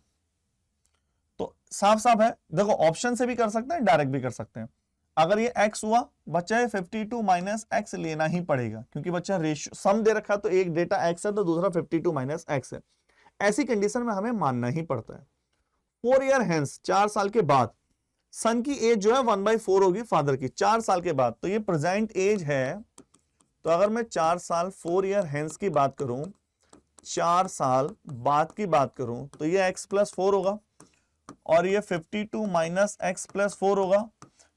तो साफ साफ है। देखो, ऑप्शन से भी कर सकते हैं, डायरेक्ट भी कर सकते हैं। अगर ये x हुआ, बच्चा है 52 माइनस x लेना ही पड़ेगा, क्योंकि बच्चा रेशियो सम दे रखा, तो एक डेटा x है तो दूसरा 52 माइनस x है। ऐसी कंडीशन में हमें मानना ही पड़ता है। 4 ईयर हेंस, 4 साल के बाद, सन की एज जो है 1/4 होगी फादर की, 4 साल के बाद। तो ये प्रेजेंट एज है, तो अगर मैं 4 साल 4 ईयर हेंस की बात करूं, 4 साल बाद की बात करूं, तो ये x+4 होगा, और ये 52 माइनस x+4 होगा।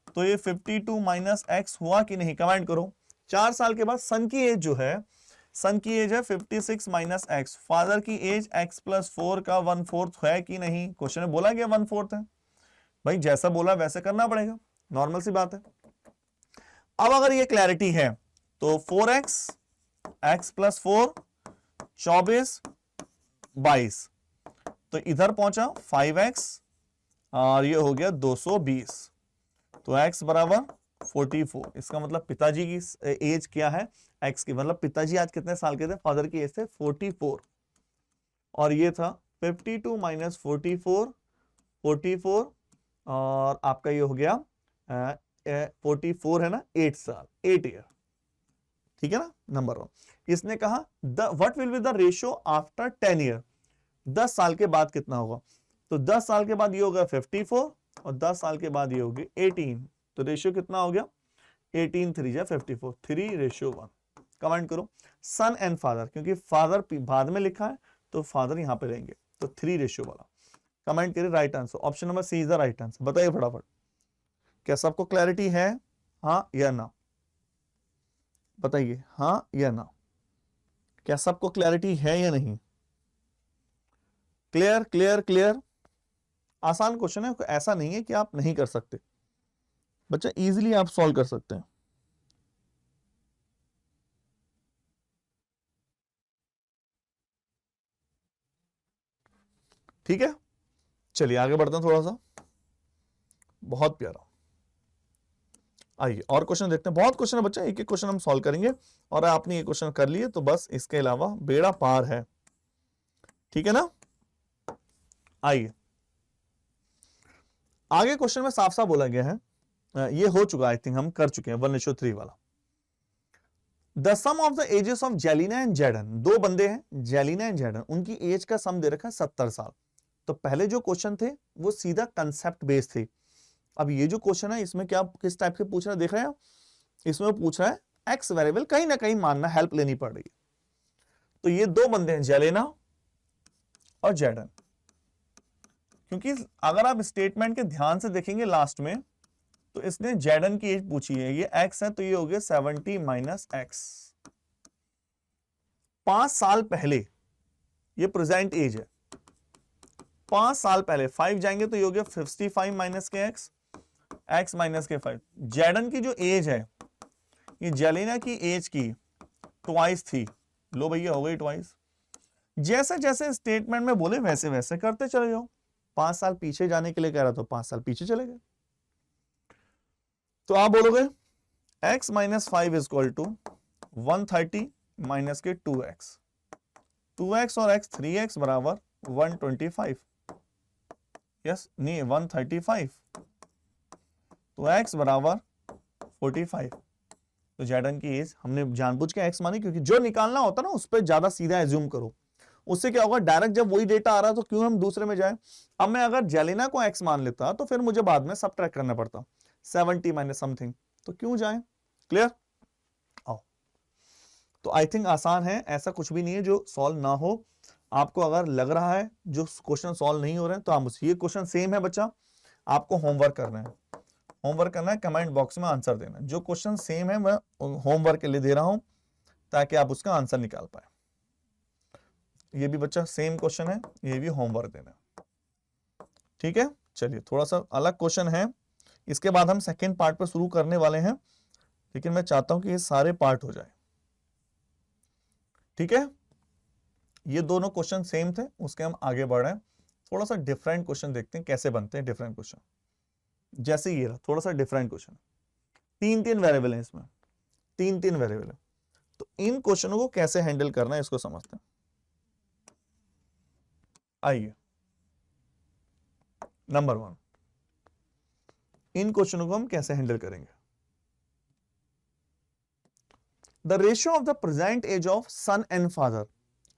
तो ये 52 माइनस x हुआ कि नहीं? कमेंट करो। 4 साल के बाद सन की एज जो है, सन की एज है 56 माइनस x, फादर की एज x+4 का 1/4 है कि नहीं? क्वेश्चन में बोला गया 1/4 है, भाई जैसा बोला वैसे करना पड़ेगा, नॉर्मल सी बात है। अब अगर ये क्लैरिटी है तो 4x, x+4, 24, 22, तो इधर पहुंचा 5x और ये हो गया 220। तो x बराबर 44। इसका मतलब पिताजी की एज क्या है, x की, मतलब पिताजी आज कितने साल के थे, फादर की एज थे 44, और ये था 52 माइनस 44, 44, और आपका ये हो गया 44 है ना, 8 साल, 8 ईयर, ठीक है ना। नंबर 1, इसने कहा what will be the ratio after 10 year, 10 साल के बाद कितना होगा, तो 10 साल के बाद ये होगा 54, और 10 साल के बाद ये होगी 18, तो रेशियो कितना हो गया, 18 3 जा 54, 3:1। कमेंट करो सन एंड फादर, क्योंकि फादर बाद में लिखा है तो फादर यहां पे रहेंगे, तो 3 रेशियो वाला। कमेंट करिए right answer, option number C is the right answer. बताइए फटाफट, क्या सबको क्लैरिटी है, हाँ या ना, बताइए हाँ या ना, क्या सबको क्लैरिटी है या नहीं। Clear clear clear. आसान क्वेश्चन है, ऐसा नहीं है कि आप नहीं कर सकते, बच्चा इजीली आप सॉल्व कर सकते हैं। ठीक है, चलिए आगे बढ़ते हैं थोड़ा सा, बहुत प्यारा। आइए और क्वेश्चन देखते हैं, बहुत क्वेश्चन है बच्चा, एक एक क्वेश्चन हम सॉल्व करेंगे, और आपने ये क्वेश्चन कर लिए तो बस इसके अलावा बेड़ा पार है, ठीक है ना। आइए आगे क्वेश्चन में साफ साफ बोला गया है, ये हो चुका, आई थिंक हम कर चुके हैं 1:3 वाला। The sum of the ages of Jelina and Jaden, दो बंदे हैं जेलिना एंड जैडन, उनकी एज का सम दे रखा है 70 साल। तो पहले जो क्वेश्चन थे वो सीधा कंसेप्ट बेस्ड थे, अब ये जो क्वेश्चन है इसमें क्या किस टाइप के पूछ रहा है, देख रहे हैं आप, इसमें पूछ रहा है एक्स वेरिएबल कहीं ना कहीं मानना, हेल्प लेनी पड़ रही है। तो ये दो बंदे हैं जेलेना और जैडन, क्योंकि अगर आप स्टेटमेंट के ध्यान से देखेंगे लास्ट में, तो इसने जैडन की एज पूछी है, ये एक्स है तो ये हो गया 70 माइनस एक्स, 5 साल पहले, ये प्रेजेंट एज है, 5 साल पहले 5 जाएंगे तो ये हो गया 55 माइनस के एक्स, एक्स माइनस के 5। जैडन की जो एज है, ये जेलिना की एज की ट्वाइस थी, लो भैया हो गई ट्वाइस। जैसे जैसे स्टेटमेंट में बोले वैसे वैसे करते चले जाओ, 5 साल पीछे जाने के लिए कह रहा तो 5 साल पीछे चले गए। तो आप बोलोगे x minus 5 is equal to 130 minus के 2x, 2x और x 3x बराबर 125, यस नहीं 135, तो x बराबर 45। तो जैडन की एज हमने जानबूझ के x मानी, क्योंकि जो निकालना होता ना उस पर ज्यादा सीधा एज्यूम करो, उससे क्या होगा, डायरेक्ट जब वही डेटा आ रहा है तो क्यों हम दूसरे में जाए। अब मैं अगर जेलिना को x मान लेता तो फिर मुझे बाद में सबट्रैक्ट करना पड़ता 70 माइनस समथिंग, तो क्यों जाए। क्लियर, आओ। तो आई थिंक आसान है, ऐसा कुछ भी नहीं है जो सॉल्व ना हो। आपको अगर लग रहा है जो क्वेश्चन सॉल्व नहीं हो रहे हैं तो आप ये क्वेश्चन सेम है बच्चा, आपको होमवर्क करना है, होमवर्क करना है, कमेंट बॉक्स में आंसर देना है। जो क्वेश्चन सेम है मैं होमवर्क के लिए दे रहा हूं ताकि आप उसका आंसर निकाल पाए। ये भी बच्चा सेम क्वेश्चन है, ये भी होमवर्क देना है, ठीक है। चलिए थोड़ा सा अलग क्वेश्चन है, इसके बाद हम सेकेंड पार्ट पर शुरू करने वाले हैं, लेकिन मैं चाहता हूं कि ये सारे पार्ट हो जाए, ठीक है। ये दोनों क्वेश्चन सेम थे, उसके हम आगे बढ़ रहे हैं, थोड़ा सा डिफरेंट क्वेश्चन देखते हैं कैसे बनते हैं डिफरेंट क्वेश्चन। जैसे ये रहा थोड़ा सा डिफरेंट क्वेश्चन, 3 वेरिएबल है इसमें, 3 वेरिएबल है, तो इन क्वेश्चनों को कैसे हैंडल करना है इसको समझते हैं। आइए नंबर 1, इन क्वेश्चनों को हम कैसे हैंडल करेंगे। The ratio of the present age of son and father,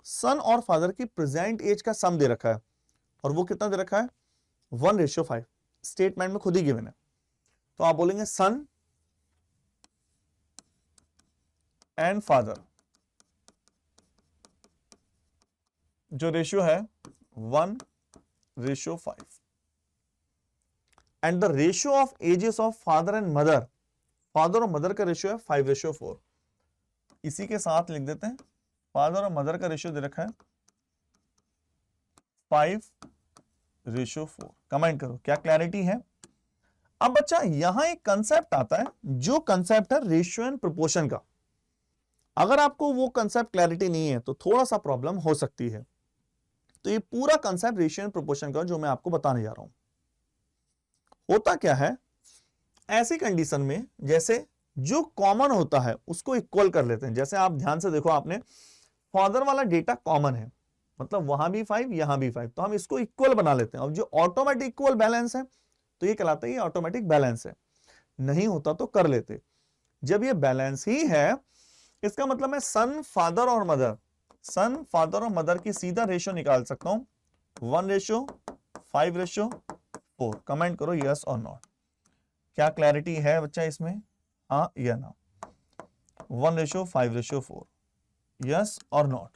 son और फादर की प्रेजेंट एज का सम दे रखा है, और वो कितना दे रखा है 1:5, स्टेटमेंट में खुद ही गिवन है। तो आप बोलेंगे सन एंड फादर जो रेशियो है 1:5, and the ratio of ages of father and mother, father और मदर का रेशियो है 5:4। इसी के साथ लिख देते हैं फादर और मदर का रेशियो दे रखा है 5:4। कमेंट करो क्या क्लैरिटी है। अब बच्चा यहां एक कंसेप्ट आता है, जो कंसेप्ट है रेशियो एंड प्रोपोर्शन का। अगर आपको वो कंसेप्ट क्लैरिटी नहीं है तो थोड़ा सा प्रॉब्लम हो सकती है। तो ये पूरा कंसेप्ट रेशियो एंड प्रोपोर्शन का जो मैं आपको बताने जा रहा हूं, होता क्या है, ऐसी कंडीशन में जैसे जो कॉमन होता है उसको इक्वल कर लेते हैं। जैसे आप ध्यान से देखो, आपने फादर वाला डेटा कॉमन है, मतलब वहां भी 5 यहां भी 5, तो हम इसको इक्वल बना लेते हैं। अब जो ऑटोमेटिक इक्वल बैलेंस है तो ये कहलाता है ये ऑटोमेटिक बैलेंस है। नहीं होता तो कर लेते। जब ये बैलेंस ही है, इसका मतलब मैं सन फादर और मदर की सीधा रेशियो निकाल सकता हूं, 1:5:4। कमेंट करो यस और नॉट। क्या क्लैरिटी है बच्चा इसमें, हाँ या ना? 1:5:4, यस और नॉट?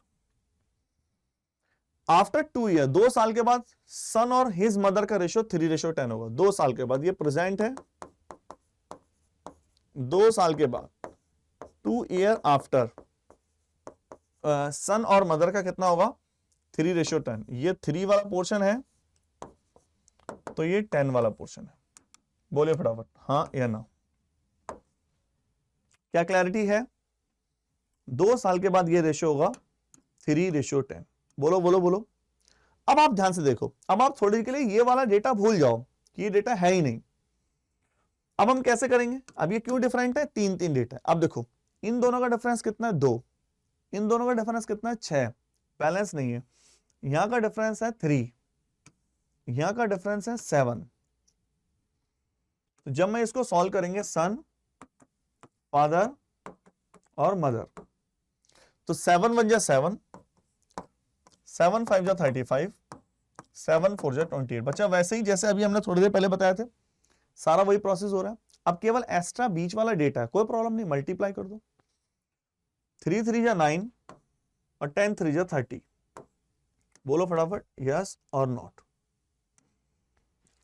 आफ्टर 2 ईयर, 2 साल के बाद सन और हिज मदर का रेशियो 3:10 होगा। 2 साल के बाद, ये प्रेजेंट है, 2 साल के बाद 2 ईयर आफ्टर सन और मदर का कितना होगा, 3:10। ये 3 वाला पोर्शन है तो ये 10 वाला पोर्शन है। बोले फटाफट हाँ या ना? क्या क्लैरिटी है? 2 साल के बाद ये रेशियो होगा 3:10। बोलो बोलो बोलो। अब आप ध्यान से देखो, अब आप थोड़ी के लिए ये वाला डेटा भूल जाओ कि ये डेटा है ही नहीं। अब हम कैसे करेंगे? अब ये क्यों डिफरेंट है? 3 डेटा है। अब देखो, इन दोनों का डिफरेंस कितना है? 2। इन दोनों का डिफरेंस कितना है? 6। बैलेंस नहीं है। यहां का डिफरेंस है 3, यहां का डिफरेंस है 7। तो जब मैं इसको सॉल्व करेंगे, सन, फादर और मदर, तो 7 1 जा 7, 7 5 जा 35, 7 4 जा 28। बच्चा वैसे ही जैसे अभी हमने थोड़ी देर पहले बताया थे, सारा वही प्रोसेस हो रहा है। अब केवल एक्स्ट्रा बीच वाला डेटा है, कोई प्रॉब्लम नहीं, मल्टीप्लाई कर दो। 3 3 जा 9 और 10 3 जा 30। बोलो फटाफट यस और नॉट।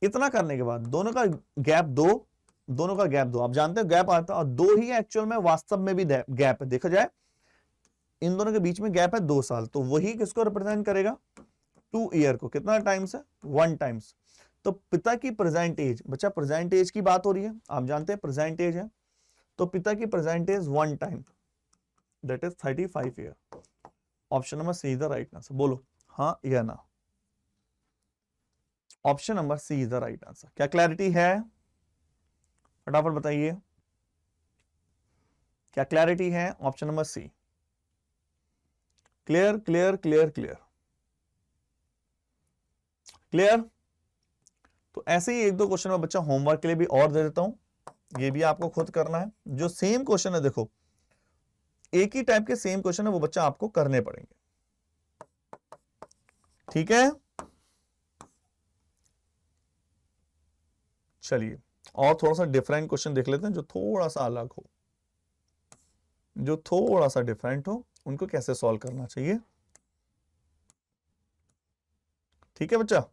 इतना करने के बाद दोनों का गैप 2, दोनों का गैप 2। आप जानते हो गैप आता है, और 2 ही एक्चुअल में वास्तव में भी गैप है। देखा जाए इन दोनों के बीच में गैप है 2 साल, तो वही किसको रिप्रेजेंट करेगा? 2 ईयर को। कितना टाइम्स है? 1 टाइम्स। तो पिता की प्रेजेंट एज, बच्चा प्रेजेंट एज की बात हो रही है, आप जानते हैं प्रेजेंट एज है, तो पिता की present age 1 time, that is 35 year. Option number C is the right answer. बोलो हाँ या ना? Option number C is the right answer. क्या क्लैरिटी है? फटाफट बताइए, क्या क्लैरिटी है? Option number C. Clear clear clear clear clear. तो ऐसे ही 1-2 क्वेश्चन में बच्चा होमवर्क के लिए भी और दे देता हूं, ये भी आपको खुद करना है। जो सेम क्वेश्चन है, देखो एक ही टाइप के सेम क्वेश्चन है, वो बच्चा आपको करने पड़ेंगे, ठीक है? चलिए और थोड़ा सा डिफरेंट क्वेश्चन देख लेते हैं, जो थोड़ा सा अलग हो, जो थोड़ा सा डिफरेंट हो, उनको कैसे सॉल्व करना चाहिए। ठीक है बच्चा?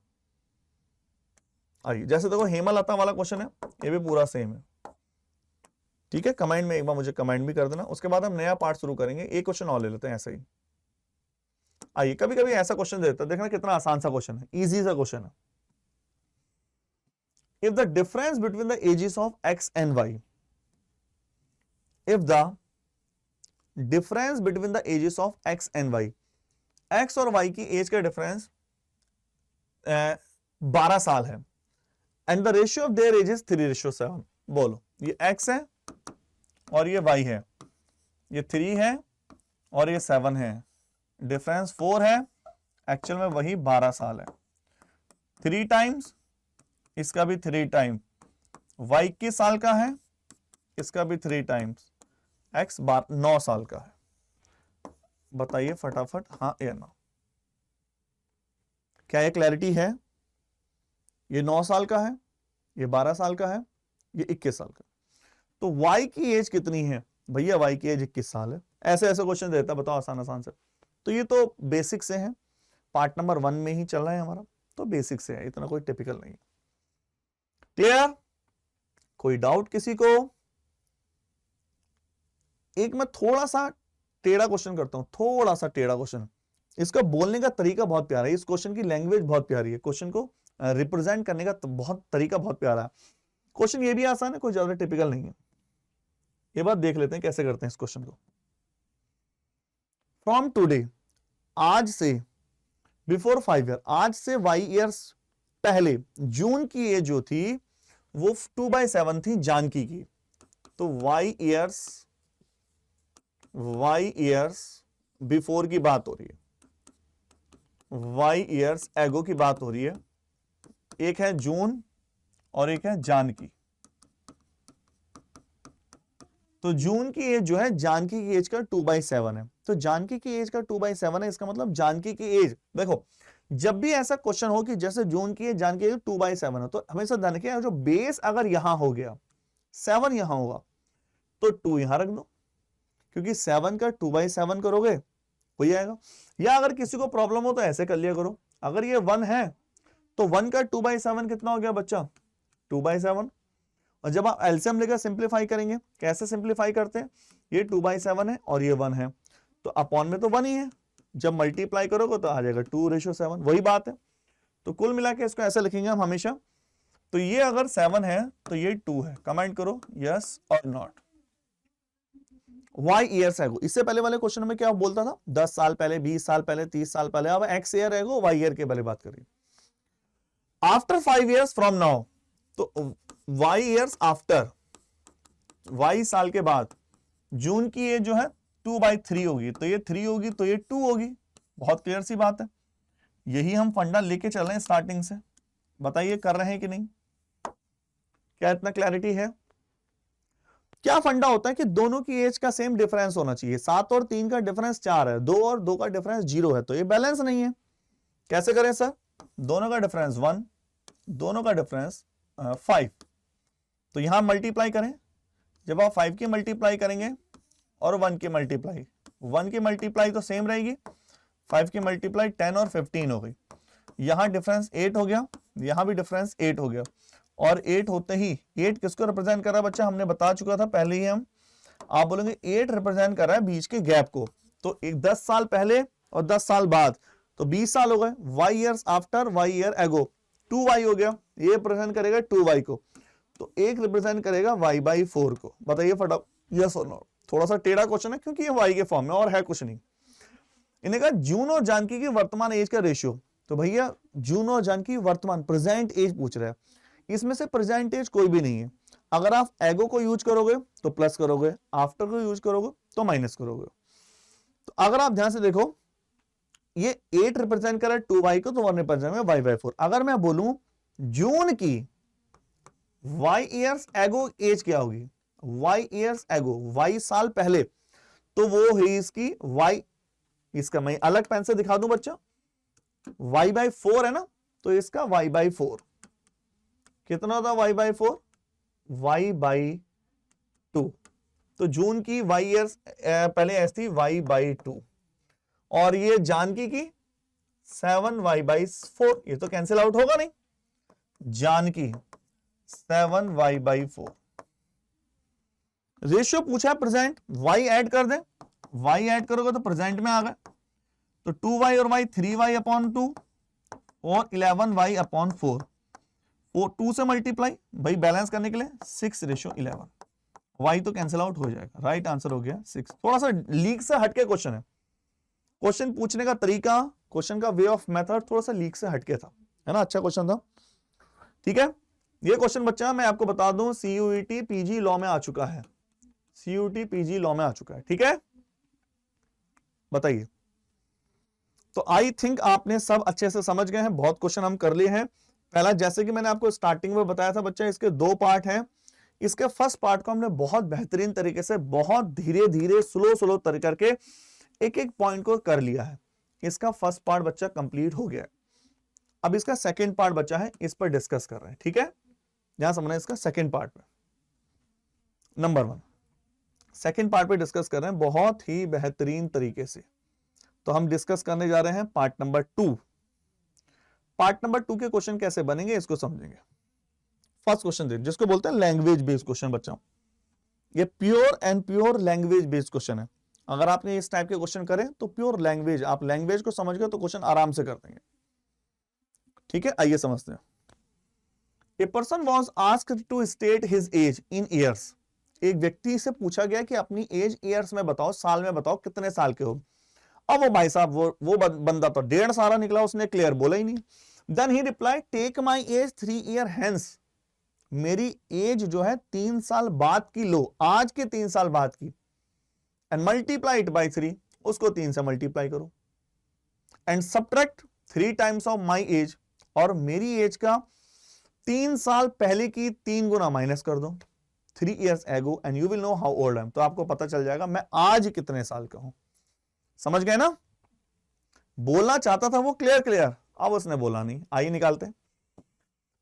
आइए, जैसे देखो हेमलता वाला क्वेश्चन है, ये भी पूरा सेम है, ठीक है? कमेंट में एक बार मुझे कमेंट भी कर देना, उसके बाद हम नया पार्ट शुरू करेंगे। एक क्वेश्चन और ले लेते हैं ऐसे ही। आइए, कभी कभी ऐसा क्वेश्चन देता है, देखना कितना आसान सा क्वेश्चन है, इजी सा क्वेश्चन है। If the difference between the ages of x and y, if the difference between the ages of x and y, x और y की एज का डिफरेंस 12 साल है, and the ratio of their age is 3:7। बोलो, ये x है और ये y है, ये 3 है और ये 7 है, डिफरेंस 4 है, एक्चुअल में वही 12 साल है। 3 टाइम्स, इसका भी 3 टाइम, y 21 साल का है, इसका भी 3 टाइम्स, x 9 साल का है। बताइए फटाफट हाँ या ना? क्या ये क्लैरिटी है? ये 9 साल का है, ये 12 साल का है, ये 21 साल का। तो y की एज कितनी है? भैया y की एज 21 साल है। ऐसे ऐसे क्वेश्चन देता है, बताओ आसान आसान से। तो ये तो बेसिक से है, पार्ट नंबर 1 में ही चल रहा है हमारा, तो बेसिक से है, इतना कोई टिपिकल नहीं है। क्लियर? कोई डाउट किसी को? एक मैं थोड़ा सा टेढ़ा क्वेश्चन करता हूं, थोड़ा सा टेढ़ा क्वेश्चन। इसका बोलने का तरीका बहुत प्यारा है, इस क्वेश्चन की लैंग्वेज बहुत प्यारी है, क्वेश्चन को रिप्रेजेंट करने का बहुत तरीका बहुत प्यारा है। क्वेश्चन ये भी आसान है, कोई ज्यादा टिपिकल नहीं है। ये बात देख लेते हैं कैसे करते हैं इस क्वेश्चन को। फ्रॉम टुडे, आज से, बिफोर 5 ईयर, आज से y ईयर्स पहले जून की एज जो थी वो 2/7 थी जानकी की, तो y ईयर्स बिफोर की बात हो रही है, y ईयर्स एगो की बात हो रही है। एक है जून और एक है जानकी। तो जून की एज जो है जानकी की एज का 2/7 है, तो जानकी की एज का 2/7 है, इसका मतलब जानकी की एज, देखो जब भी ऐसा क्वेश्चन हो कि जैसे जून की एज जानकी एज 2/7 है, तो हमेशा ध्यान रखिए जो बेस अगर यहां हो गया 7 यहां होगा तो 2 यहां रख दो, क्योंकि 7 का 2/7 करोगे हो जाएगा। या अगर किसी को प्रॉब्लम हो तो ऐसे कर लिया करो, अगर ये 1 है तो 1 का 2/7 कितना हो गया बच्चा 2/7, और जब आप एलसीएम लेकर सिंप्लीफाई करेंगे, कैसे सिंप्लीफाई करते हैं, ये 2/7 है और ये 1 है, तो अपॉन में तो 1 ही है, जब मल्टीप्लाई करोगे तो आ जाएगा 2:7, वही बात है। तो कुल मिला के इसको ऐसे लिखेंगे हम हमेशा, तो ये अगर 7 है तो ये 2 है, कमेंट करो यस और नॉट। वाई ईयर्स एगो, इससे पहले वाले क्वेश्चन में क्या बोलता था, 10 साल पहले, 20 साल पहले, 30 साल पहले, अब X year ago Y year के पहले बात करिए। आफ्टर 5 years फ्रॉम नाउ, तो वाई ईयर्स आफ्टर, वाई साल के बाद, जून की ये जो है 2/3 होगी, तो ये 3 होगी तो ये 2 होगी, बहुत क्लियर सी बात है। यही हम फंडा लेके चल रहे हैं स्टार्टिंग से, बताइए कर रहे हैं कि नहीं, क्या इतना क्लैरिटी है। क्या फंडा होता है कि दोनों की एज का सेम डिफरेंस होना चाहिए, 7 और 3 का डिफरेंस 4 है, 2 और 2 का डिफरेंस 0 है, तो ये बैलेंस नहीं है। कैसे करें सर, दोनों का डिफरेंस 1, दोनों का डिफरेंस 5, तो यहां मल्टीप्लाई करें, जब आप 5 की मल्टीप्लाई करेंगे और 1 की मल्टीप्लाई, 1 की मल्टीप्लाई तो सेम रहेगी, 5 की मल्टीप्लाई 10 और 15 हो गई, यहां डिफरेंस 8 हो गया, यहां भी डिफरेंस 8 हो गया, और 8 होते ही 8 किसको रिप्रेजेंट कर रहा है बच्चा, हमने बता चुका था पहले ही हम, आप बोलेंगे 8 रिप्रेजेंट कर रहा है बीच के गैप को, तो एक 10 साल पहले और 10 साल बाद, तो 20 साल हो गए, Y years after Y year ago 2y हो गया, ये रिप्रेजेंट करेगा 2y को, तो एक रिप्रेजेंट करेगा y/4 को, बताइए फटाफट यस और नो। थोड़ा सा टेढ़ा क्वेश्चन है क्योंकि ये y के फॉर्म में और है कुछ नहीं। इन्हें कहा जून और जानकी की वर्तमान एज का रेशियो, तो भैया जून और जानकी वर्तमान प्रेजेंट एज पूछ रहा है, इसमें से प्रेजेंट एज कोई भी नहीं है, अगर आप एगो को यूज करोगे तो प्लस करोगे, आफ्टर को यूज करोगे तो माइनस करोगे। तो अगर आप ध्यान से देखो, ये 8 रिप्रेजेंट कर रहा है 2y को, तो 1 रिप्रेजेंट में y/4। अगर मैं बोलूं जून की y ईयर्स एगो एज क्या होगी, y ईयर्स एगो y साल पहले, तो वो है इसकी y, इसका मैं अलग पेन से दिखा दूं बच्चा, y/4 है ना, तो इसका y/4 कितना होता y/4, y/2, तो जून की y ईयर्स पहले ऐसी थी y/2, और ये जानकी की 7y/4, ये तो कैंसिल आउट होगा नहीं, जानकी 7y/4, रेशियो पूछा है प्रेजेंट, y ऐड कर दें, y ऐड करोगे तो प्रेजेंट में आ गए, तो 2y और y 3y/2 और 11y/4, 2 से मल्टीप्लाई भाई बैलेंस करने के लिए 6:11, y तो कैंसिल आउट हो जाएगा, राइट आंसर हो गया 6। थोड़ा सा लीक से हटके क्वेश्चन है, क्वेश्चन पूछने का तरीका, क्वेश्चन का वे ऑफ मेथड थोड़ा सा लीक से हटके था, है ना, अच्छा क्वेश्चन था, ठीक है। ये क्वेश्चन बच्चा मैं आपको बता दूं CUET PG लॉ में आ चुका है, CUET PG लॉ में आ चुका है, ठीक है, बताइए। तो आई थिंक आपने सब अच्छे से समझ गए हैं, बहुत क्वेश्चन हम कर लिए हैं। पहला जैसे कि मैंने आपको स्टार्टिंग में बताया था बच्चा, इसके 2 पार्ट हैं, इसके फर्स्ट पार्ट को हमने बहुत बेहतरीन तरीके से, बहुत धीरे धीरे स्लो करके एक एक पॉइंट को कर लिया है, इसका फर्स्ट पार्ट बच्चा कंप्लीट हो गया है। अब इसका सेकंड पार्ट बच्चा है, इस पर डिस्कस कर रहे हैं, ठीक है, यहां समझना है इसका सेकंड पार्ट पे, नंबर 1 सेकंड पार्ट पे डिस्कस कर रहे हैं बहुत ही बेहतरीन तरीके से। तो हम डिस्कस करने जा रहे हैं पार्ट नंबर 2। पार्ट नंबर 2 के क्वेश्चन कैसे बनेंगे इसको समझेंगे। फर्स्ट क्वेश्चन देखिए, जिसको बोलते हैं लैंग्वेज बेस्ड क्वेश्चन बच्चा, ये प्योर लैंग्वेज बेस्ड क्वेश्चन है। अगर आपने इस टाइप के क्वेश्चन करें तो प्योर लैंग्वेज, आप लैंग्वेज को समझ गए तो क्वेश्चन आराम से कर देंगे, ठीक है। आइए समझते हैं। A person was asked to state his age in years, एक व्यक्ति से पूछा गया कि अपनी एज ईयर्स में बताओ, साल में बताओ कितने साल के हो। अब वो भाई साहब वो बंदा तो 1.5 साल निकला, उसने क्लियर बोला ही नहीं। Then he reply take my age 3 years hence, मेरी एज जो है 3 साल बाद की लो, आज के 3 साल बाद की, एंड मल्टीप्लाई इट बाई 3, उसको 3 से मल्टीप्लाई करो and subtract 3 times of my age, और मेरी एज का 3 साल पहले की 3 गुना माइनस कर दो 3 years ago and you will know how old I am, तो आपको पता चल जाएगा मैं आज कितने साल का हूं। समझ गए ना? बोलना चाहता था वो क्लियर, अब उसने बोला नहीं, आइए निकालते।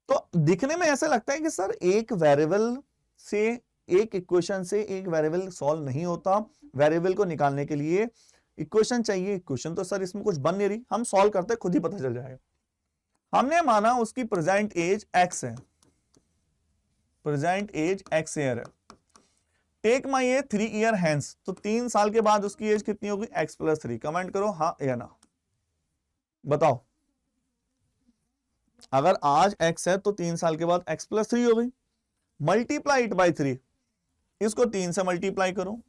तो दिखने में ऐसे लगता है कि सर एक वेरिएबल से, एक इक्वेशन से एक वेरिएबल सॉल्व नहीं होता, वेरिएबल को निकालने के लिए इक्वेशन चाहिए। इक्वेशन तो सर इसमें कुछ बन नहीं रही, हम सॉल्व करते खुद ही पता चल जाएगा। हमने माना उसकी प्रेजेंट एज x है, प्रेजेंट एज x ईयर है, take my age 3 year hence, तो 3 साल के बाद उसकी एज कितनी होगी? x + 3। कमेंट करो हाँ या ना, बताओ। अगर आज x है तो 3 साल के बाद x + 3 हो गई, मल्टीप्लाई इट बाई 3, इसको 3 से मल्टीप्लाई करो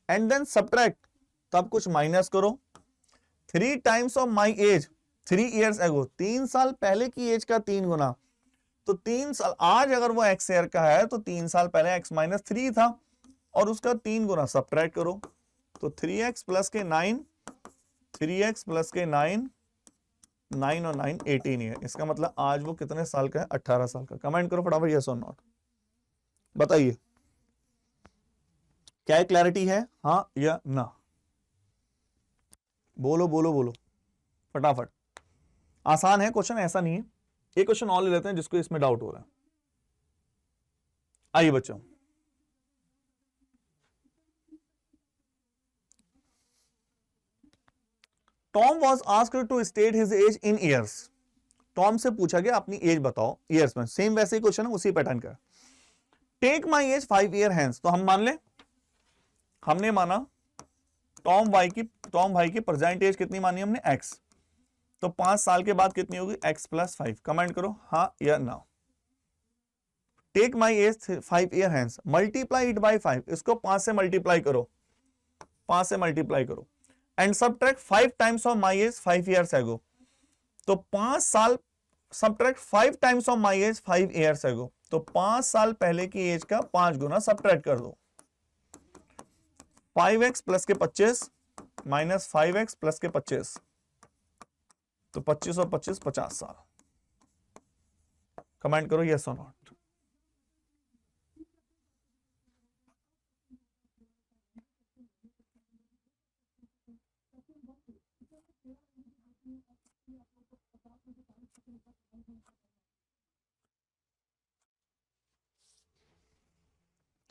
एंड देन सब्ट्रैक्ट, तब कुछ माइनस करो 3 times of my age 3 years ago, 3 साल पहले की एज का 3 गुना, तो 3 साल, आज अगर वो x ईयर का है तो 3 साल पहले x - 3 था और उसका 3 गुना सब्ट्रैक्ट करो, तो 3x + के 9, 3x + के 9, 9 और 9 18 है। इसका मतलब आज वो कितने साल का है? 18 साल का। कमेंट करो फटाफट यस और नॉट, बताइए क्या क्लैरिटी है, हाँ या ना? बोलो बोलो बोलो फटाफट। आसान है क्वेश्चन, ऐसा नहीं है। एक क्वेश्चन और ले लेते हैं जिसको इसमें डाउट हो रहा है। आइए बच्चों, Tom was asked to state his age in years. Tom से पूछा गया अपनी एज बताओ ईयर्स में, सेम वैसे ही क्वेश्चन है, उसी पैटर्न का। Take my age 5 year hence, तो हम मान ले, हमने माना टॉम भाई की प्रेजेंट एज कितनी मानी हमने? x, तो 5 साल के बाद कितनी होगी? x + 5। कमेंट करो हाँ या ना। Take my age 5 year hence, multiply it by 5, इसको 5 से मल्टीप्लाई करो, 5 से मल्टीप्लाई करो and subtract 5 times of my age 5 years ago, तो 5 साल, subtract 5 times of my age 5 years ago, तो 5 साल पहले की एज का 5 गुना सब्ट्रैक्ट कर दो, 5x + के 25 - 5x + के 25, तो 25 और 25 50 साल। कमेंट करो यस और नॉट।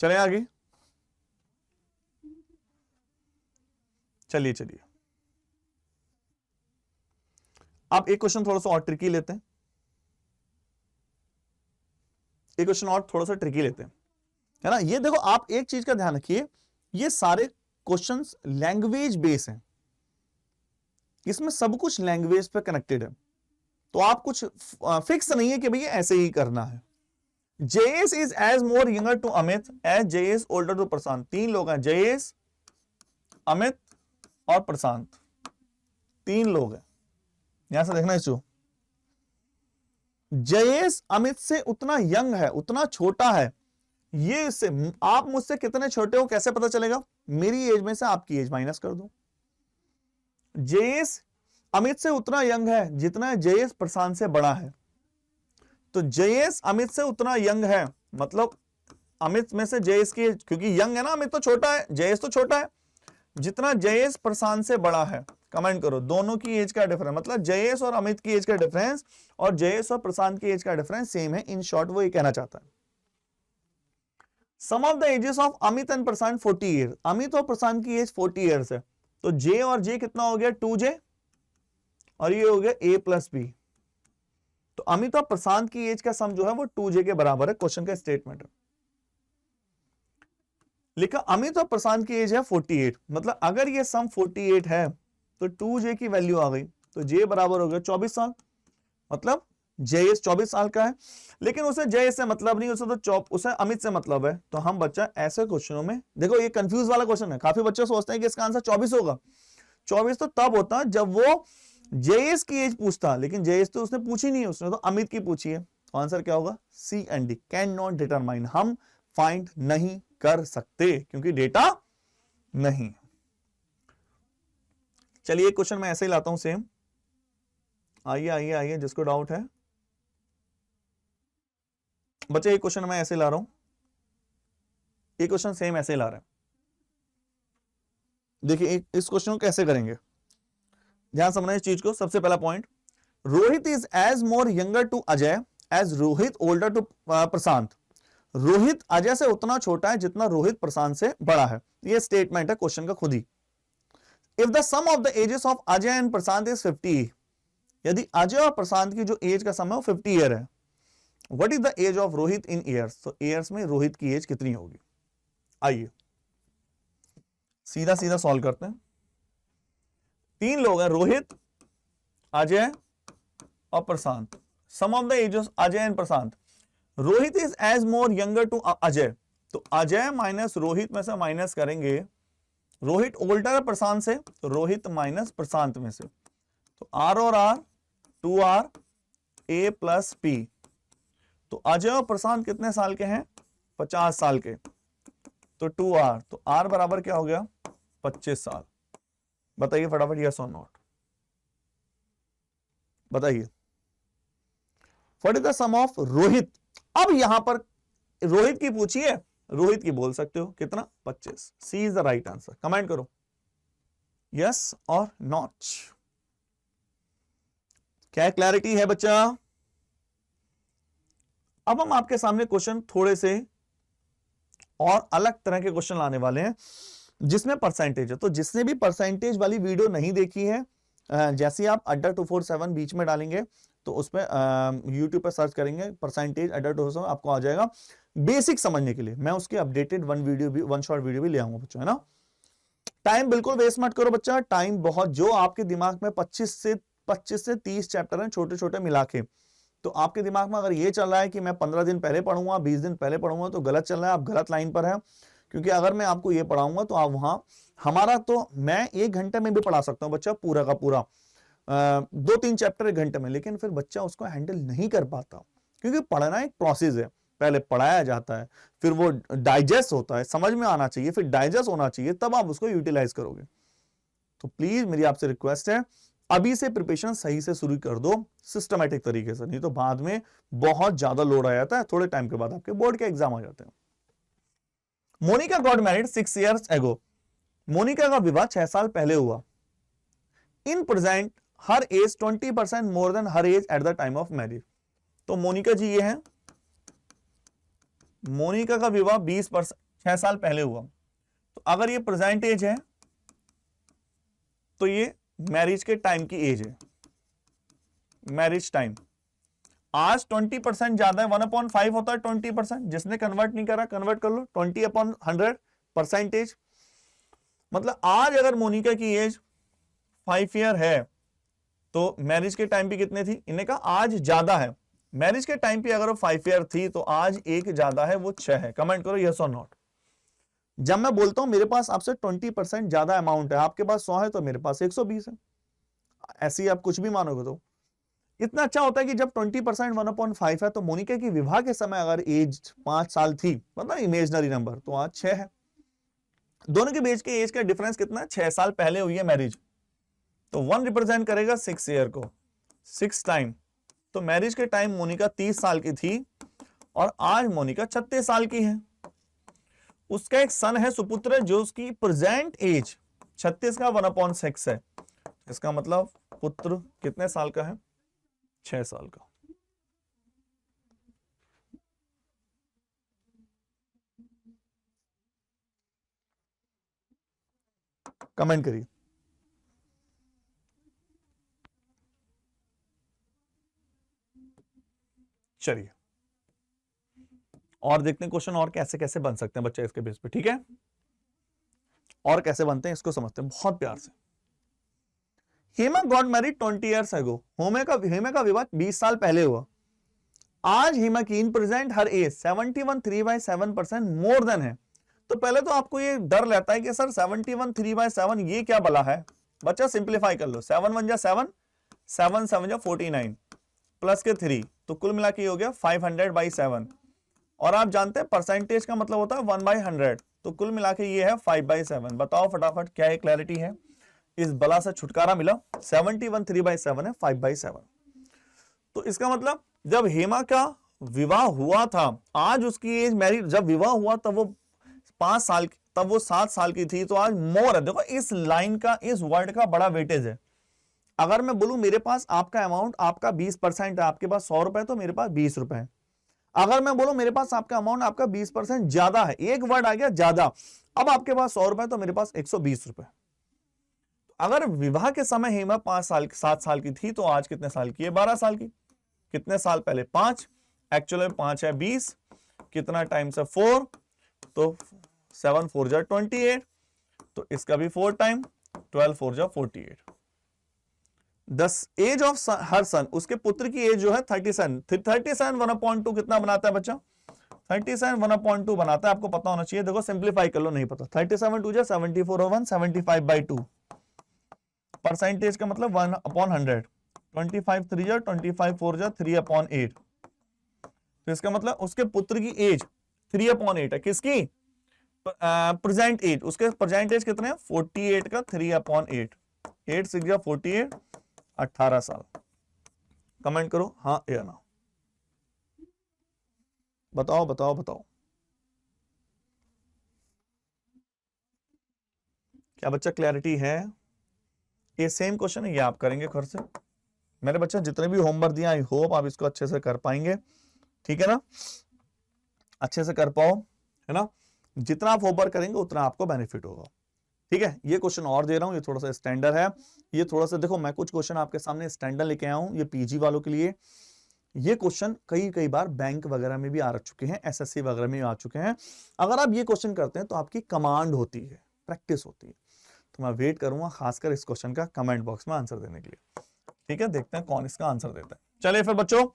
चले आगे, चलिए अब एक क्वेश्चन थोड़ा सा और ट्रिकी लेते हैं, एक क्वेश्चन और थोड़ा सा ट्रिकी लेते हैं, है ना। ये देखो, आप एक चीज का ध्यान रखिए, ये सारे क्वेश्चंस लैंग्वेज बेस हैं, इसमें सब कुछ लैंग्वेज पे कनेक्टेड है, तो आप कुछ फिक्स नहीं है कि भैया ऐसे ही करना है। Jayesh is as more younger to Amit as Jayesh older to Prashant. 3 लोग हैं, जयेश, अमित और प्रशांत, 3 लोग हैं। यहां से देखना इसको, जयेश अमित से उतना यंग है, उतना छोटा है, ये इससे, आप मुझसे कितने छोटे हो कैसे पता चलेगा? मेरी एज में से आपकी एज माइनस कर दो। जयेश अमित से उतना यंग है जितना जयेश प्रशांत से बड़ा है, तो जयेश अमित से उतना यंग है, मतलब अमित में से जयेश की, क्योंकि यंग है ना, अमित तो छोटा है, जयेश तो छोटा है, जितना जयेश प्रशांत से बड़ा है। कमेंट करो दोनों की एज का डिफरेंस, मतलब जयेश और अमित की एज का डिफरेंस और जयेश और प्रशांत की एज का डिफरेंस सेम है। इन शॉर्ट वो ये कहना चाहता है। Sum of the ages of Amit and Prashant 40 years, Amit और प्रशांत की एज 40 years है, तो जे और जे कितना हो गया? 2j, और ये हो गया a + b, तो अमित और प्रशांत की एज का सम जो है वो 2j के बराबर है। क्वेश्चन का स्टेटमेंट है, लिखा अमित और प्रशांत की एज है 48, मतलब अगर ये सम 48 है तो 2j की वैल्यू आ गई, तो j बराबर हो गया 24 साल, मतलब जयेश 24 साल का है, लेकिन उसे जयेश से मतलब नहीं, उसे अमित से मतलब है। तो हम बच्चा ऐसे क्वेश्चनों में, देखो ये कंफ्यूज वाला क्वेश्चन है, काफी बच्चे सोचते हैं कि इसका आंसर 24 होगा। 24 तो तब होता जब वो जयेश की एज पूछता, लेकिन जयेश तो उसने पूछी नहीं, उसने तो अमित की पूछी है। तो आंसर क्या होगा? C and D, can not determine, हम फाइंड नहीं कर सकते क्योंकि डेटा नहीं। चलिए एक क्वेश्चन मैं ऐसे ही लाता हूं सेम, आइए आइए आइए जिसको डाउट है बच्चे, एक क्वेश्चन मैं ऐसे ला रहा हूं, एक क्वेश्चन सेम ऐसे ला रहे हैं। देखिए इस क्वेश्चन को कैसे करेंगे, ध्यान समझना इस चीज को। सबसे पहला point, Rohit is as more younger to Ajay as Rohit older to Prashant. Rohit Ajay से उतना छोटा है जितना रोहित प्रशांत से बड़ा है। ये स्टेटमेंट है क्वेश्चन का खुद ही। If the sum of the ages of Ajay and Prashant is 50, यदि अजय और प्रशांत की जो एज का सम है वो 50 ईयर है, what is the age of Rohit in years, तो ईयर्स में रोहित की एज कितनी होगी? आइए सीधा सीधा सॉल्व करते हैं। तीन लोग हैं, रोहित, अजय और Prashant. Sum of the ages Ajay and Prashant. Rohit is as more younger to Ajay, तो अजय माइनस रोहित में से माइनस करेंगे रोहित ओल्डर है प्रशांत से, तो रोहित माइनस प्रशांत में से, तो आर और are 2r a plus P. तो अजय और प्रशांत कितने साल के हैं? 50 साल के, तो 2r, तो r बराबर क्या हो गया? 25 साल। बताइए फटाफट, यस और नॉट बताइए। What is the sum of Rohit? अब यहां पर रोहित की पूछिए, रोहित की बोल सकते हो कितना? 25। C is the right answer. Comment करो यस और नॉट। क्या क्लैरिटी है बच्चा? अब हम आपके सामने क्वेश्चन थोड़े से और अलग तरह के क्वेश्चन लाने वाले हैं जिसमें परसेंटेज है। तो जिसने भी परसेंटेज वाली वीडियो नहीं देखी है, जैसे आप अड्डा 247 बीच में डालेंगे तो उस पर यूट्यूब पर सर्च करेंगे परसेंटेज अड्डा 247, आपको आ जाएगा। बेसिक समझने के लिए मैं उसके अपडेटेड वन शॉर्ट वीडियो भी ले आऊंगा बच्चों, है ना। टाइम बिल्कुल वेस्ट मत करो बच्चा, टाइम बहुत, जो आपके दिमाग में 25 से 30 चैप्टर हैं छोटे छोटे मिला के, तो आपके दिमाग में अगर ये चल रहा है कि मैं 15 दिन पहले पढ़ूंगा, 20 दिन पहले पढ़ूंगा, तो गलत चल रहा है, आप गलत लाइन पर है। क्योंकि अगर मैं आपको ये पढ़ाऊंगा तो आप वहां हमारा, तो मैं 1 घंटे में भी पढ़ा सकता हूं बच्चा पूरा का पूरा, 2-3 चैप्टर 1 घंटे में, लेकिन फिर बच्चा उसको हैंडल नहीं कर पाता क्योंकि पढ़ना एक प्रोसेस है। पहले पढ़ाया जाता है, फिर वो डाइजेस्ट होता है, समझ में आना चाहिए, फिर डाइजेस्ट होना चाहिए, तब आप उसको यूटिलाइज करोगे। तो प्लीज मेरी आपसे रिक्वेस्ट है, अभी से प्रिपरेशन सही से शुरू कर दो सिस्टमैटिक तरीके से, नहीं तो बाद में बहुत ज्यादा लोड आ जाता है, थोड़े टाइम के बाद आपके बोर्ड के एग्जाम आ जाते हैं। Monika got married 6 years ago। Monika का विवाह 6 साल पहले हुआ। In present her age 20% more than her age at the time of marriage. तो मोनिका जी ये है, मोनिका का विवाह 20% 6 साल पहले हुआ। तो अगर ये प्रेजेंट एज है तो ये मैरिज के टाइम की एज है, मैरिज टाइम। आज 20% ज्यादा है, 1/5 होता है 20%। जिसने कन्वर्ट नहीं करा कन्वर्ट कर लो, 20/100 परसेंटेज। मतलब आज अगर मोनिका की एज 5 ईयर है तो मैरिज के टाइम पे कितने थी? इन्हें कहा आज ज्यादा है, मैरिज के टाइम पे अगर वो 5 ईयर थी तो आज एक ज्यादा है, वो 6 है। कमेंट करो यस और नॉट। जब मैं बोलता हूं मेरे पास आपसे 20% ज्यादा अमाउंट है, आपके पास 100 है तो मेरे पास 120 है, ऐसे ही आप कुछ भी मानोगे तो इतना अच्छा होता है कि जब 20% 1/5 है, तो मोनिका की विवाह के समय अगर एज 5 साल थी, मतलब इमेजिनरी नंबर, तो आज 6 है। दोनों के बीच के एज का डिफरेंस कितना है? 6 साल पहले हुई है मैरिज, तो 1 रिप्रेजेंट करेगा 6 ईयर को, 6 टाइम। तो मैरिज के टाइम मोनिका 30 साल की थी और आज मोनिका 36 साल की है। उसका एक सन है, सुपुत्र, जो उसकी प्रेजेंट एज 36 का 1/6 है। इसका मतलब पुत्र कितने साल का है? 6 साल का। कमेंट करिए। चलिए और देखते हैं क्वेश्चन और कैसे कैसे बन सकते हैं बच्चे इसके बेस पे, ठीक है। और कैसे बनते हैं इसको समझते हैं बहुत प्यार से। Hema got married 20 years ago। Hema का विवाह 20 साल पहले हुआ। आज हेमा की in present her age 71 3/7% more than है। तो पहले तो आपको ये डर रहता है कि सर 71 3/7 ये क्या बला है। बच्चा सिंप्लीफाई कर लो, 7 1 जा 7, 7 7 जा 49 प्लस के 3, तो तो कुल मिला के हो गया 500/7। और आप जानते हैं परसेंटेज का मतलब होता है 1/100, तो कुल मिला के ये है 5/7। बताओ फटाफट क्या ये क्लैरिटी है, इस बला से छुटकारा मिला। 71 3/7 है 5/7। तो इसका मतलब जब हेमा का विवाह हुआ था, आज उसकी एज मैरिड, जब विवाह हुआ तब वो 5 साल, तब वो 7 साल की थी, तो आज मोर है। देखो इस लाइन का, इस वर्ड का बड़ा वेटेज है। अगर मैं बोलूं मेरे पास आपका अमाउंट, आपका 20% है, आपके पास 100 रुपए, तो मेरे पास 20 रुपए है। अगर मैं बोलूं मेरे पास आपका अमाउंट, आपका 20% ज्यादा है, एक वर्ड आ गया ज्यादा, अब आपके पास 100 रुपए तो मेरे पास 120 रुपए। अगर विवाह के समय हेमा 5 साल 7 साल की थी, तो आज कितने साल की है? 12 साल की। कितने साल पहले? 5, एक्चुअल में 5 है 20, कितना टाइम से 4, तो 7 4 जा 28, तो इसका भी 4 टाइम, 12 4 जा 48। दस एज ऑफ हर सन, उसके पुत्र की एज जो है 37, 37 1/2 कितना बनाता है बच्चा? 37 1/2 बनाता है, आपको पता होना चाहिए। देखो सिंप्लीफाई कर लो, नहीं पता, 37 2 जा 74 और 1 75/2। परसेंटेज का मतलब 1/100, 25 3 जा 25 4 जा 3/8। तो इसका मतलब उसके पुत्र की एज 3/8 है। किसकी? प्रेजेंट एज, उसके प्रेजेंट एज कितने हैं? 48 का 3/8, 8 6 जा 48, 18 साल। कमेंट करो हाँ या ना, बताओ बताओ बताओ। क्या बच्चा क्लैरिटी है? ये सेम क्वेश्चन है, ये आप करेंगे घर से। मेरे बच्चे जितने भी होमवर्क दिया, आई होप आप इसको अच्छे से कर पाएंगे, ठीक है ना? अच्छे से कर पाओ, है ना? जितना आप होमवर्क करेंगे उतना आपको बेनिफिट होगा, ठीक है? ये क्वेश्चन और दे रहा हूं, ये थोड़ा सा स्टैंडर्ड है। ये थोड़ा सा देखो, मैं कुछ क्वेश्चन आपके सामने स्टैंडर्ड लेके आया हूं, ये पीजी वालों के लिए। ये क्वेश्चन कई बार बैंक वगैरह में भी आ चुके हैं, एसएससी वगैरह में आ चुके हैं। अगर आप ये क्वेश्चन करते हैं तो आपकी कमांड होती है, प्रैक्टिस होती है। तो मैं वेट करूंगा खासकर इस क्वेश्चन का कमेंट बॉक्स में आंसर देने के लिए, ठीक है? देखते हैं कौन इसका आंसर देता है। चलिए फिर बच्चों,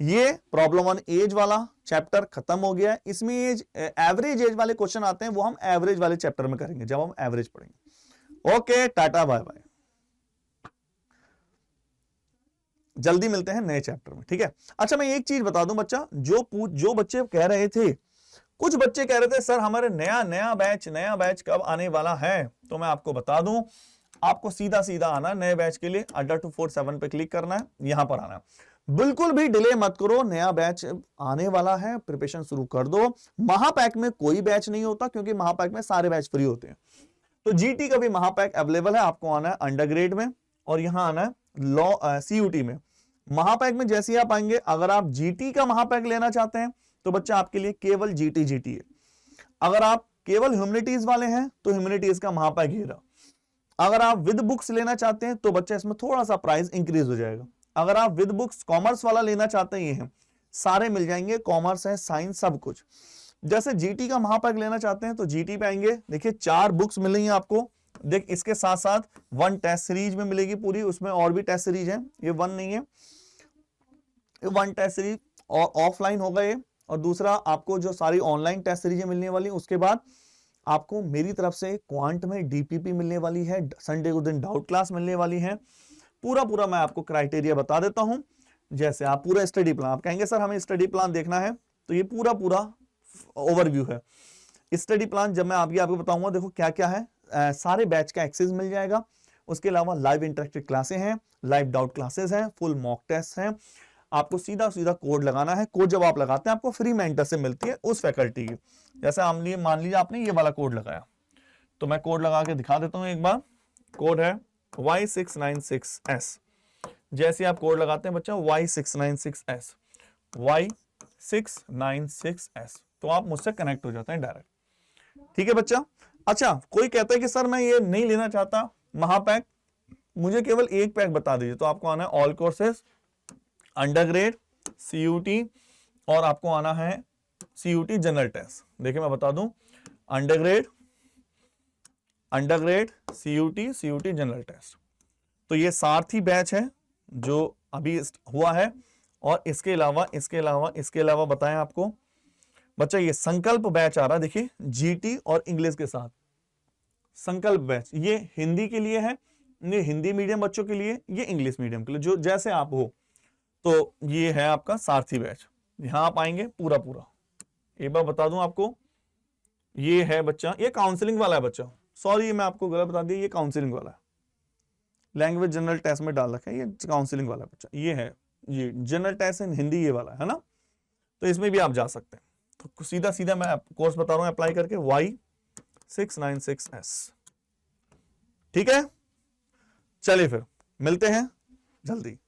ये प्रॉब्लम 1 एज वाला चैप्टर खत्म हो गया। इसमें एवरेज एज वाले क्वेश्चन आते हैं, वो हम एवरेज वाले चैप्टर में करेंगे जब हम एवरेज पढ़ेंगे। ओके, टाटा बाय बाय, जल्दी मिलते हैं नए चैप्टर में, ठीक है? अच्छा मैं एक चीज बता दूं बच्चा, जो बच्चे कह रहे थे, कुछ बच्चे कह रहे थे सर हमारे नया बैच कब आने वाला है, तो मैं आपको बता दूं, आपको सीधा आना नए बैच के लिए, अड्डा 247 पे क्लिक करना है, यहां पर आना है। बिल्कुल भी डिले मत करो, नया बैच आने वाला है, प्रिपरेशन शुरू कर दो। महापैक में कोई बैच नहीं होता, क्योंकि महापैक में सारे बैच फ्री होते हैं। तो जीटी का भी महापैक अवेलेबल है, आपको आना है अंडरग्रेड में, और यहां आना है लॉ सीयूटी में। महापैक में जैसे ही आप आएंगे, अगर आप जीटी का महापैक लेना चाहते हैं तो बच्चा आपके लिए केवल जीटी है। अगर आप केवल ह्यूमैनिटीज वाले हैं तो ह्यूमैनिटीज का महापैक ही रहा। अगर आप विद बुक्स लेना चाहते हैं तो बच्चा इसमें थोड़ा सा प्राइस इंक्रीज हो जाएगा। अगर आप विद बुक्स कॉमर्स वाला लेना चाहते हैं, ये है सारे मिल जाएंगे, कॉमर्स है, साइंस, सब कुछ। जैसे जीटी का महापैक लेना चाहते हैं तो जीटी पे आएंगे, देखिए 4 बुक्स मिलेंगी आपको। देख इसके साथ साथ 1 टेस्ट सीरीज में मिलेगी पूरी, उसमें और भी टेस्ट सीरीज है, ये 1 नहीं है, ये 1 टेस्ट सीरीज और ऑफलाइन होगा ये। और दूसरा आपको जो सारी ऑनलाइन टेस्ट सीरीजें मिलने वाली, उसके बाद आपको मेरी तरफ से क्वांट में डीपीपी मिलने वाली है, संडे को दिन डाउट क्लास मिलने वाली है। पूरा मैं आपको क्राइटेरिया बता देता हूं। जैसे आप पूरा स्टडी प्लान, आप कहेंगे सर हमें स्टडी प्लान देखना है, तो ये पूरा ओवरव्यू है। स्टडी प्लान जब मैं आपको बताऊंगा, देखो क्या क्या है, सारे बैच का एक्सेस मिल जाएगा। उसके अलावा लाइव इंटरेक्टिव क्लासें हैं, लाइव डाउट क्लासेस हैं, फुल मॉक टेस्ट हैं। आपको सीधा कोड लगाना है। कोड जब आप लगाते हैं आपको फ्री मेंटर से मिलती है उस फैकल्टी की। जैसे मान लीजिए आपने ये वाला कोड लगाया, तो मैं कोड लगा के दिखा देता हूं एक बार। कोड है Y696S। जैसे आप कोड लगाते हैं बच्चा Y696S, Y696S, तो आप मुझसे कनेक्ट हो जाते हैं डायरेक्ट, ठीक है बच्चा? अच्छा, कोई कहता है कि सर मैं ये नहीं लेना चाहता महापैक, मुझे केवल एक पैक बता दीजिए, तो आपको आना है ऑल कोर्सेज, अंडरग्रेड, सीयूटी, और आपको आना है सीयूटी जनरल टेस्ट। देखिए मैं बता दूं, अंडरग्रेड, सीयूटी जनरल टेस्ट। तो ये सारथी बैच है जो अभी हुआ है। और इसके अलावा बताएं आपको बच्चा, ये संकल्प बैच आ रहा है, देखिए जीटी और इंग्लिश के साथ संकल्प बैच। ये हिंदी के लिए है, ये हिंदी मीडियम बच्चों के लिए, ये इंग्लिश मीडियम के लिए, जो जैसे आप हो। तो ये है आपका सारथी बैच, यहां आप आएंगे पूरा पूरा। एक बार बता दूं आपको, ये है बच्चा, ये काउंसलिंग वाला है बच्चा, सॉरी मैं आपको गलत बता दिया, ये काउंसलिंग वाला है, लैंग्वेज जनरल टेस्ट में डाल रखा है, ये काउंसलिंग वाला बच्चा, ये है, ये जनरल टेस्ट इन हिंदी, ये वाला है ना, तो इसमें भी आप जा सकते हैं। तो सीधा सीधा मैं कोर्स बता रहा हूं अप्लाई करके, Y696S। ठीक है, चलिए फिर मिलते हैं जल्दी।